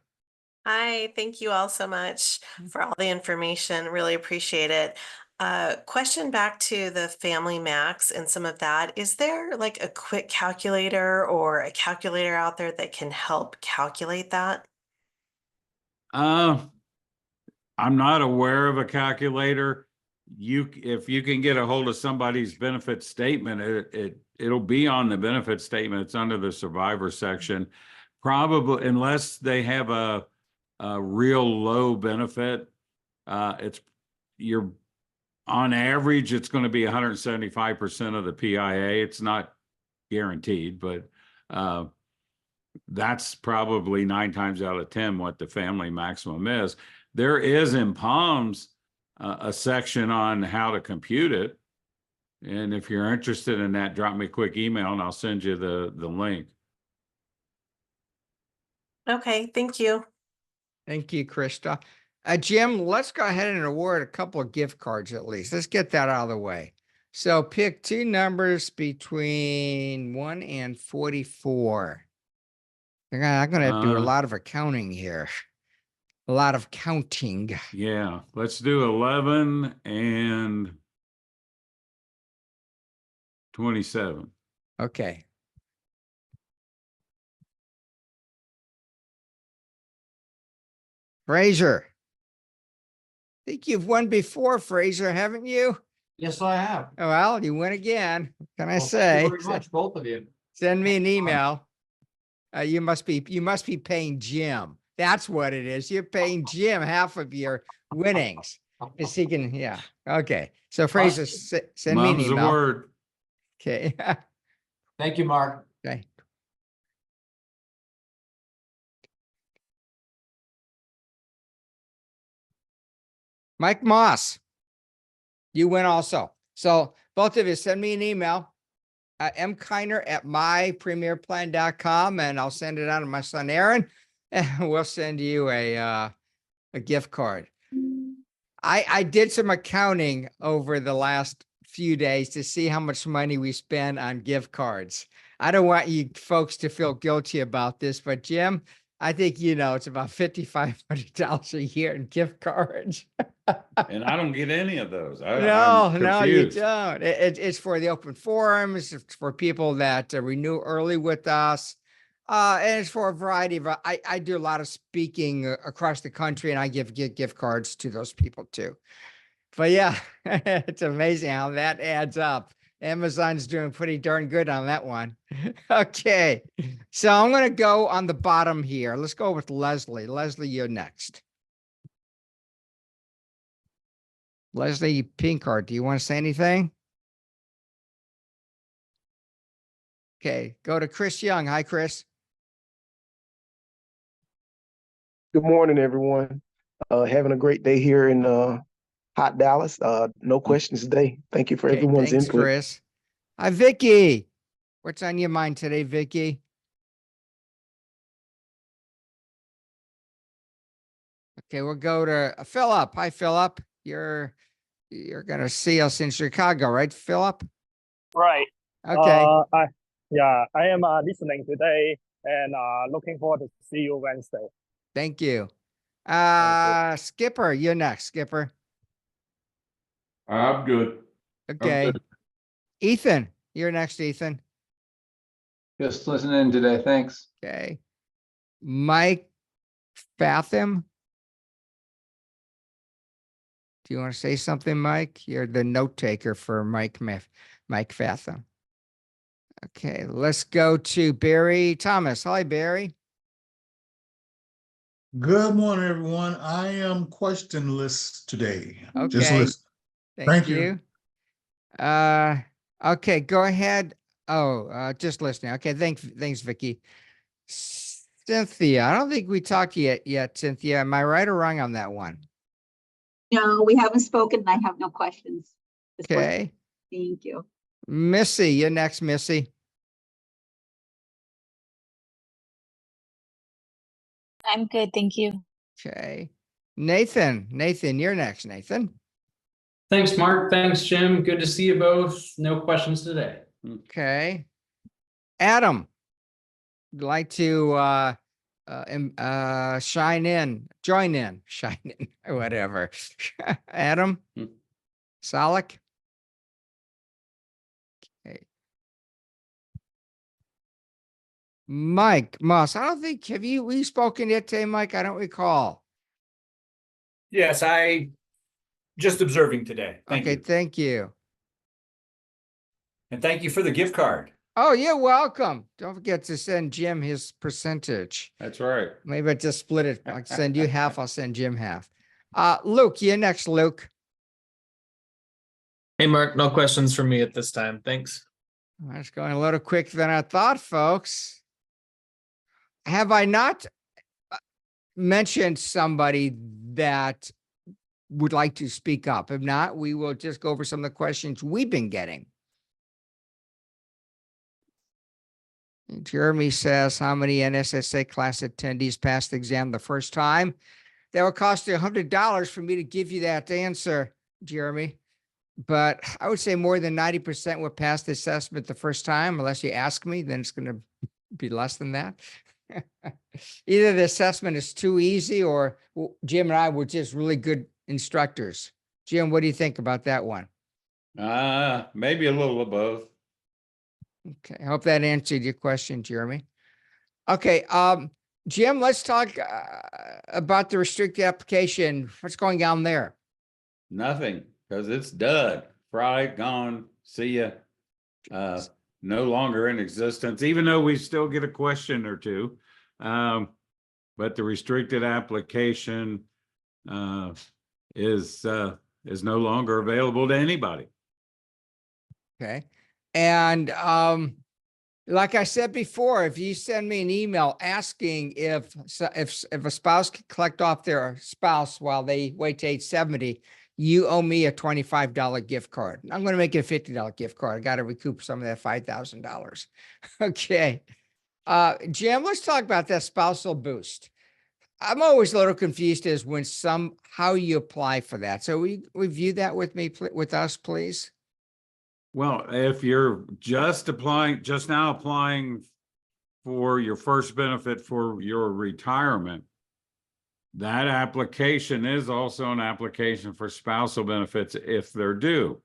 Speaker 6: Hi, thank you all so much for all the information. Really appreciate it. Question back to the Family Max and some of that. Is there like a quick calculator or a calculator out there that can help calculate that?
Speaker 2: I'm not aware of a calculator. If you can get a hold of somebody's benefit statement, it'll be on the benefit statement. It's under the survivor section. Probably, unless they have a real low benefit, on average, it's going to be 175% of the PIA. It's not guaranteed, but that's probably 9 times out of 10 what the family maximum is. There is in PALMS a section on how to compute it. And if you're interested in that, drop me a quick email and I'll send you the link.
Speaker 6: Okay, thank you.
Speaker 1: Thank you, Krista. Jim, let's go ahead and award a couple of gift cards at least. Let's get that out of the way. So pick two numbers between 1 and 44. I'm gonna have to do a lot of accounting here. A lot of counting.
Speaker 2: Yeah, let's do 11 and 27.
Speaker 1: Okay. Fraser. I think you've won before, Fraser, haven't you?
Speaker 17: Yes, I have.
Speaker 1: Well, you win again. What can I
Speaker 17: Well,
Speaker 1: say?
Speaker 17: thank you very much, both of you.
Speaker 1: Send me an email. You must be paying Jim. That's what it is. You're paying Jim half of your winnings. Is he can, yeah. Okay. So Fraser, send me an
Speaker 2: Mum's the
Speaker 1: email.
Speaker 2: word.
Speaker 1: Okay.
Speaker 17: Thank you, Mark.
Speaker 1: Okay. Mike Moss, you win also. So both of you send me an email, mkiner@mypremierplan.com, and I'll send it out to my son, Aaron, and we'll send you a gift card. I did some accounting over the last few days to see how much money we spend on gift cards. I don't want you folks to feel guilty about this, but Jim, I think you know it's about $5,500 a year in gift cards.
Speaker 2: And I don't get any of those. I'm
Speaker 1: No, you
Speaker 2: confused.
Speaker 1: don't. It's for the open forums, it's for people that renew early with us. And it's for a variety of, I do a lot of speaking across the country, and I give gift cards to those people too. But yeah, it's amazing how that adds up. Amazon's doing pretty darn good on that one. Okay, so I'm going to go on the bottom here. Let's go with Leslie. Leslie, you're next. Leslie Pinkard, do you want to say anything? Okay, go to Chris Young. Hi, Chris.
Speaker 7: Good morning, everyone. Having a great day here in hot Dallas. No questions today. Thank you for
Speaker 1: Okay,
Speaker 7: everyone's
Speaker 1: thanks,
Speaker 7: input.
Speaker 1: Chris. Hi, Vicky. What's on your mind today, Vicky? Okay, we'll go to Philip. Hi, Philip. You're gonna see us in Chicago, right, Philip?
Speaker 8: Right.
Speaker 1: Okay.
Speaker 8: I am listening today and looking forward to see you Wednesday.
Speaker 1: Thank you. Skipper, you're next, Skipper.
Speaker 2: I'm good.
Speaker 1: Okay.
Speaker 2: good.
Speaker 1: Ethan, you're next, Ethan.
Speaker 9: Just listening today. Thanks.
Speaker 1: Okay. Mike Fathom. Do you want to say something, Mike? You're the note taker for Mike Fathom. Okay, let's go to Barry Thomas. Hi, Barry.
Speaker 10: Good morning, everyone. I am questionless today. Just
Speaker 1: Okay.
Speaker 10: listen.
Speaker 1: Thank you. Okay, go ahead. Oh, just listening. Okay, thanks, Vicky. Cynthia, I don't think we talked yet, Cynthia. Am I right or wrong on that one?
Speaker 25: No, we haven't spoken. I have no questions. Just listening.
Speaker 1: Okay.
Speaker 25: Thank you.
Speaker 1: Missy, you're next, Missy.
Speaker 26: I'm good, thank you.
Speaker 1: Okay. Nathan, you're next, Nathan.
Speaker 27: Thanks, Mark. Thanks, Jim. Good to see you both. No questions today.
Speaker 1: Okay. Adam, would like to join in, whatever. Adam Solak. Okay. Mike Moss, I don't think, we spoken yet today, Mike? I don't recall.
Speaker 17: Yes, I just observing today. Thank
Speaker 1: Okay,
Speaker 17: you.
Speaker 1: thank you.
Speaker 17: And thank you for the gift card.
Speaker 1: Oh, you're welcome. Don't forget to send Jim his percentage.
Speaker 2: That's right.
Speaker 1: Maybe I just split it. I'll send you half, I'll send Jim half. Luke, you're next, Luke.
Speaker 28: Hey, Mark, no questions from me at this time. Thanks.
Speaker 1: That's going a little quicker than I thought, folks. Have I not mentioned somebody that would like to speak up? If not, we will just go over some of the questions we've been getting. Jeremy says, how many NSSA class attendees passed the exam the first time? That will cost you $100 for me to give you that answer, Jeremy. but I would say more than 90% will pass the assessment the first time, unless you ask me, then it's going to be less than that. Either the assessment is too easy or Jim and I were just really good instructors. Jim, what do you think about that one?
Speaker 2: Maybe a little of both.
Speaker 1: Okay, I hope that answered your question, Jeremy. Okay, Jim, let's talk about the restricted application. What's going on there?
Speaker 2: Nothing, because it's done. Fried, gone, see ya. No longer in existence, even though we still get a question or two. But the restricted application is no longer available to anybody.
Speaker 1: Okay. And like I said before, if you send me an email asking if a spouse can collect off their spouse while they wait to age 70, you owe me a $25 gift card. I'm going to make it a $50 gift card. I got to recoup some of that $5,000. Okay. Jim, let's talk about that spousal boost. I'm always a little confused as when how you apply for that. So we review that with us, please.
Speaker 2: Well, if you're just now applying for your first benefit for your retirement, that application is also an application for spousal benefits if they're due.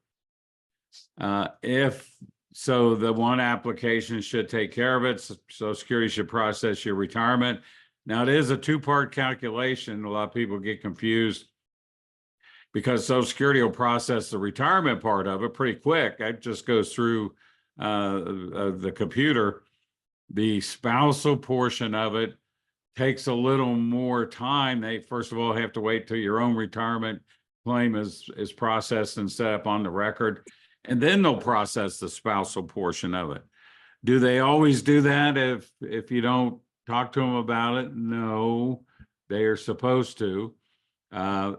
Speaker 2: If so, the one application should take care of it. Social Security should process your retirement. Now, it is a two-part calculation. A lot of people get confused because Social Security will process the retirement part of it pretty quick. It just goes through the computer. The spousal portion of it takes a little more time. They first of all have to wait till your own retirement claim is processed and set up on the record, and then they'll process the spousal portion of it. Do they always do that if you don't talk to them about it? No, they are supposed to.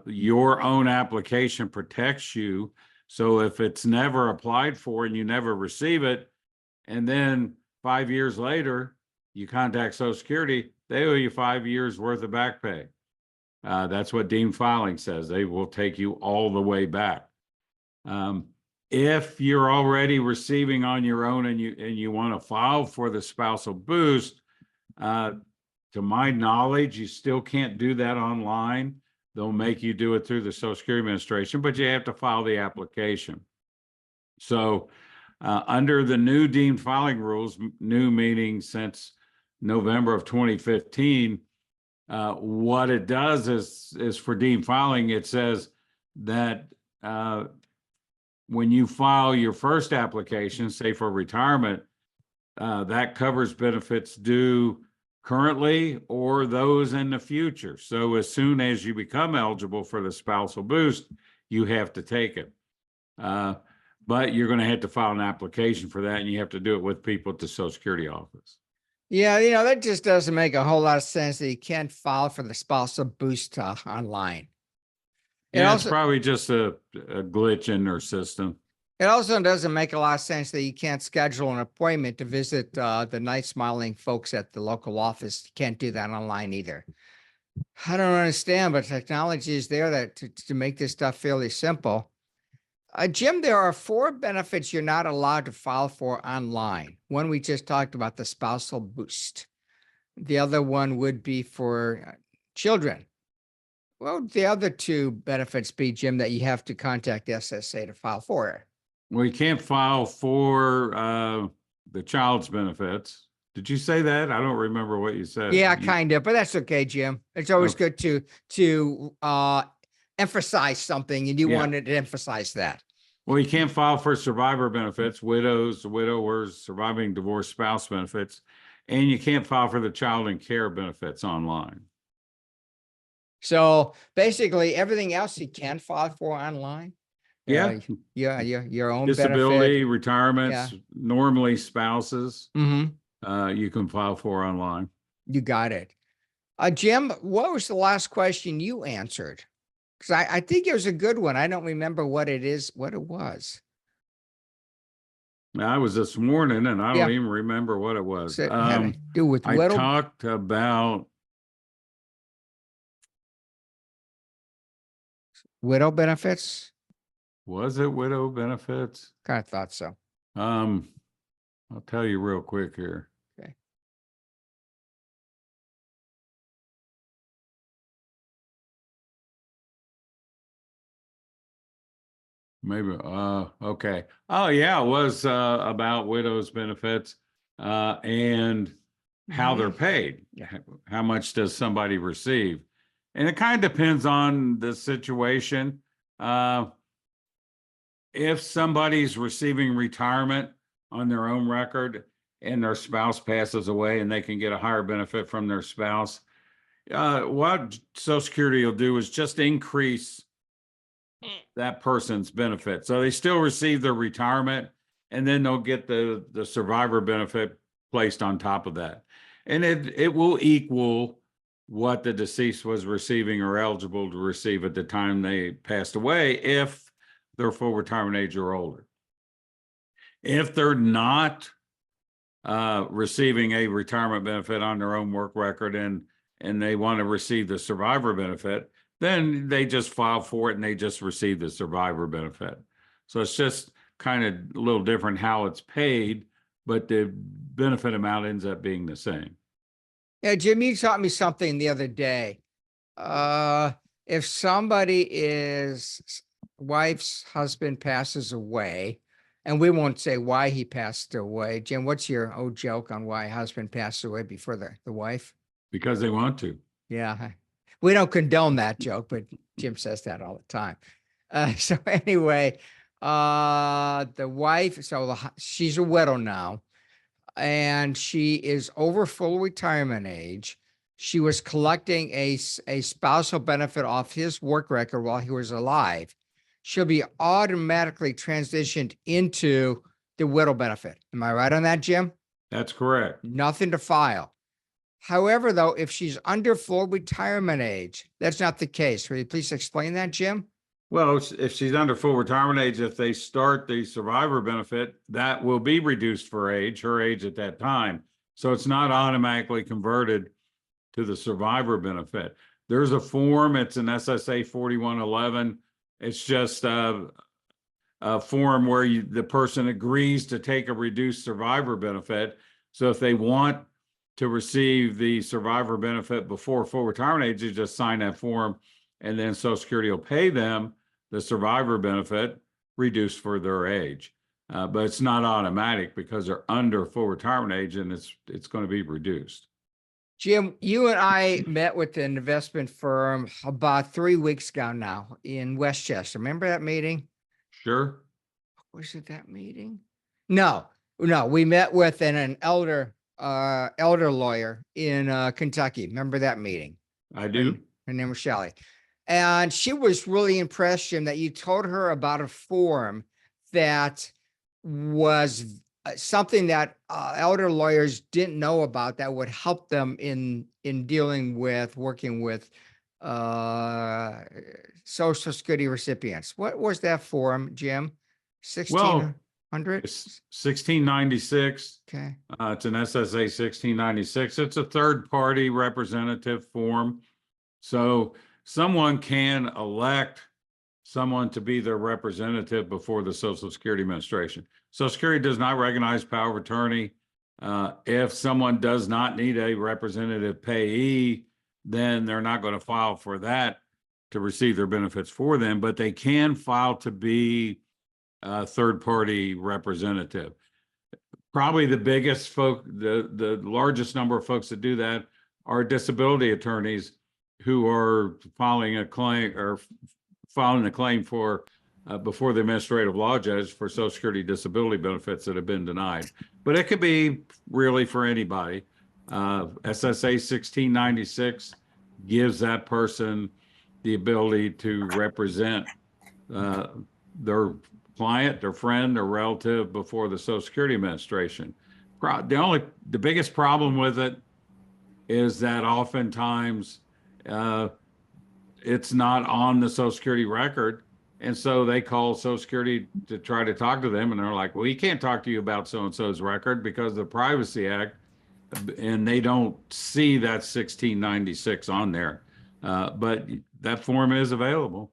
Speaker 2: Your own application protects you. So if it's never applied for and you never receive it, and then 5 years later, you contact Social Security, they owe you 5 years worth of back pay. That's what deemed filing says. They will take you all the way back. If you're already receiving on your own and you want to file for the spousal boost, to my knowledge, you still can't do that online. They'll make you do it through the Social Security Administration, but you have to file the application. So under the new deemed filing rules, new meaning since November of 2015, what it does is for deemed filing, it says that when you file your first application, say for retirement, that covers benefits due currently or those in the future. So as soon as you become eligible for the spousal boost, you have to take it. But you're going to have to file an application for that, and you have to do it with people at the Social Security office.
Speaker 1: Yeah, that just doesn't make a whole lot of sense that you can't file for the spousal boost online.
Speaker 2: Yeah, it's probably just a glitch in their system.
Speaker 1: It also doesn't make a lot of sense that you can't schedule an appointment to visit the nice smiling folks at the local office. You can't do that online either. I don't understand, but technology is there to make this stuff fairly simple. Jim, there are 4 benefits you're not allowed to file for online. One we just talked about, the spousal boost. The other one would be for children. Well, the other 2 benefits be, Jim, that you have to contact SSA to file for it.
Speaker 2: Well, you can't file for the child's benefits. Did you say that? I don't remember what you said.
Speaker 1: Yeah, kind of, but that's okay, Jim. It's always good to emphasize something, and you wanted to emphasize that.
Speaker 2: Well, you can't file for survivor benefits, widows, widowers, surviving divorced spouse benefits, and you can't file for the child and care benefits online.
Speaker 1: So basically, everything else you can file for online.
Speaker 2: Yeah.
Speaker 1: Your own
Speaker 2: disability,
Speaker 1: benefit.
Speaker 2: retirements, normally spouses,
Speaker 1: Mm-hmm.
Speaker 2: You can file for online.
Speaker 1: You got it. Jim, what was the last question you answered? Because I think it was a good one. I don't remember what it was.
Speaker 2: I was this morning, and I don't even remember what it was.
Speaker 1: So it had to do with
Speaker 2: I talked about
Speaker 1: widow benefits.
Speaker 2: Was it widow benefits?
Speaker 1: Kind of thought so.
Speaker 2: I'll tell you real quick here.
Speaker 1: Okay.
Speaker 2: Maybe, okay. Oh, yeah, it was, about widows benefits, and how they're paid. How much does somebody receive? And it kind of depends on the situation. If somebody's receiving retirement on their own record and their spouse passes away and they can get a higher benefit from their spouse, what Social Security will do is just increase that person's benefit. So they still receive their retirement, and then they'll get the survivor benefit placed on top of that. And it will equal what the deceased was receiving or eligible to receive at the time they passed away if they're full retirement age or older. If they're not receiving a retirement benefit on their own work record and they want to receive the survivor benefit, then they just file for it and they just receive the survivor benefit. So it's just kind of a little different how it's paid, but the benefit amount ends up being the same.
Speaker 1: Yeah, Jim, you taught me something the other day. If somebody's wife's husband passes away, and we won't say why he passed away. Jim, what's your old joke on why husband passed away before the wife?
Speaker 2: Because they want to.
Speaker 1: Yeah. We don't condone that joke, but Jim says that all the time. So anyway, the wife, so she's a widow now, and she is over full retirement age. She was collecting a spousal benefit off his work record while he was alive. She'll be automatically transitioned into the widow benefit. Am I right on that, Jim?
Speaker 2: That's correct.
Speaker 1: Nothing to file. However, though, if she's under full retirement age, that's not the case. Will you please explain that, Jim?
Speaker 2: Well, if she's under full retirement age, if they start the survivor benefit, that will be reduced for her age at that time. So it's not automatically converted to the survivor benefit. There's a form, it's an SSA 4111. It's just a form where the person agrees to take a reduced survivor benefit. So if they want to receive the survivor benefit before full retirement age, you just sign that form, and then Social Security will pay them the survivor benefit reduced for their age. But it's not automatic because they're under full retirement age, and it's going to be reduced.
Speaker 1: Jim, you and I met with an investment firm about 3 weeks ago now in Westchester. Remember that meeting?
Speaker 2: Sure.
Speaker 1: Was it that meeting? No, we met with an elder lawyer in Kentucky. Remember that meeting?
Speaker 2: I do.
Speaker 1: Her name was Shelley. And she was really impressed, Jim, that you told her about a form that was something that elder lawyers didn't know about that would help them in working with Social Security recipients. What was that form, Jim? 1600?
Speaker 2: It's 1696.
Speaker 1: Okay.
Speaker 2: It's an SSA 1696. It's a third-party representative form. So someone can elect someone to be their representative before the Social Security Administration. Social Security does not recognize power of attorney. If someone does not need a representative payee, then they're not going to file for that to receive their benefits for them, but they can file to be a third-party representative. Probably the biggest the largest number of folks that do that are disability attorneys who are filing a claim for before the administrative law judge for Social Security disability benefits that have been denied. But it could be really for anybody. SSA 1696 gives that person the ability to represent their client, their friend, their relative before the Social Security Administration. The biggest problem with it is that oftentimes it's not on the Social Security record. And so they call Social Security to try to talk to them, and they're like, well, we can't talk to you about so-and-so's record because of the Privacy Act, and they don't see that 1696 on there. But that form is available.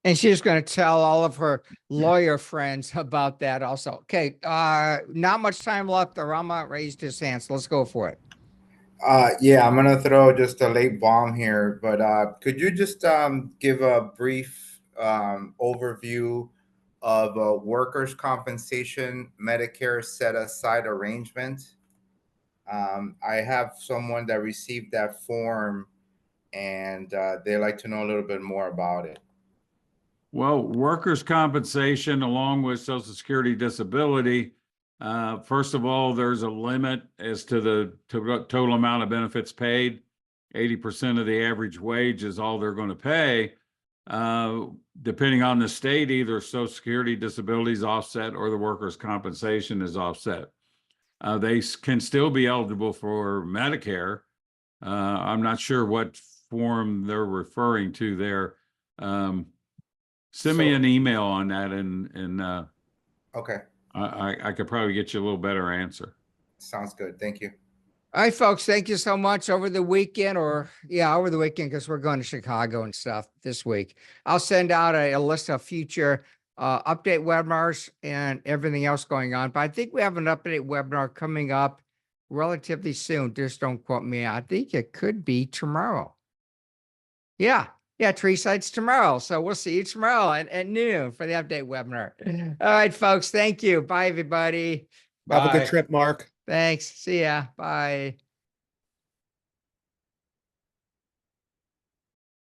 Speaker 1: And she's going to tell all of her lawyer friends about that also. Okay, not much time left. Rama raised his hand, so let's go for it.
Speaker 11: Yeah, I'm gonna throw just a late bomb here, but could you just give a brief overview of a workers' compensation Medicare set aside arrangement? I have someone that received that form, and they'd like to know a little bit more about it.
Speaker 2: Well, workers' compensation along with Social Security disability, first of all, there's a limit as to the total amount of benefits paid. 80% of the average wage is all they're going to pay. Depending on the state, either Social Security disability is offset or the workers' compensation is offset. They can still be eligible for Medicare. I'm not sure what form they're referring to there. Send me an email on that, and
Speaker 11: Okay,
Speaker 2: I could probably get you a little better answer.
Speaker 11: sounds good. Thank you.
Speaker 1: All right, folks, thank you so much. Over the weekend, over the weekend, because we're going to Chicago and stuff this week. I'll send out a list of future update webinars and everything else going on. But I think we have an update webinar coming up relatively soon. Just don't quote me. I think it could be tomorrow. Yeah, Teresa, it's tomorrow. So we'll see you tomorrow at noon for the update webinar. All right, folks, thank you. Bye, everybody.
Speaker 12: Have a
Speaker 1: Bye.
Speaker 12: good trip, Mark.
Speaker 1: Thanks. See ya. Bye.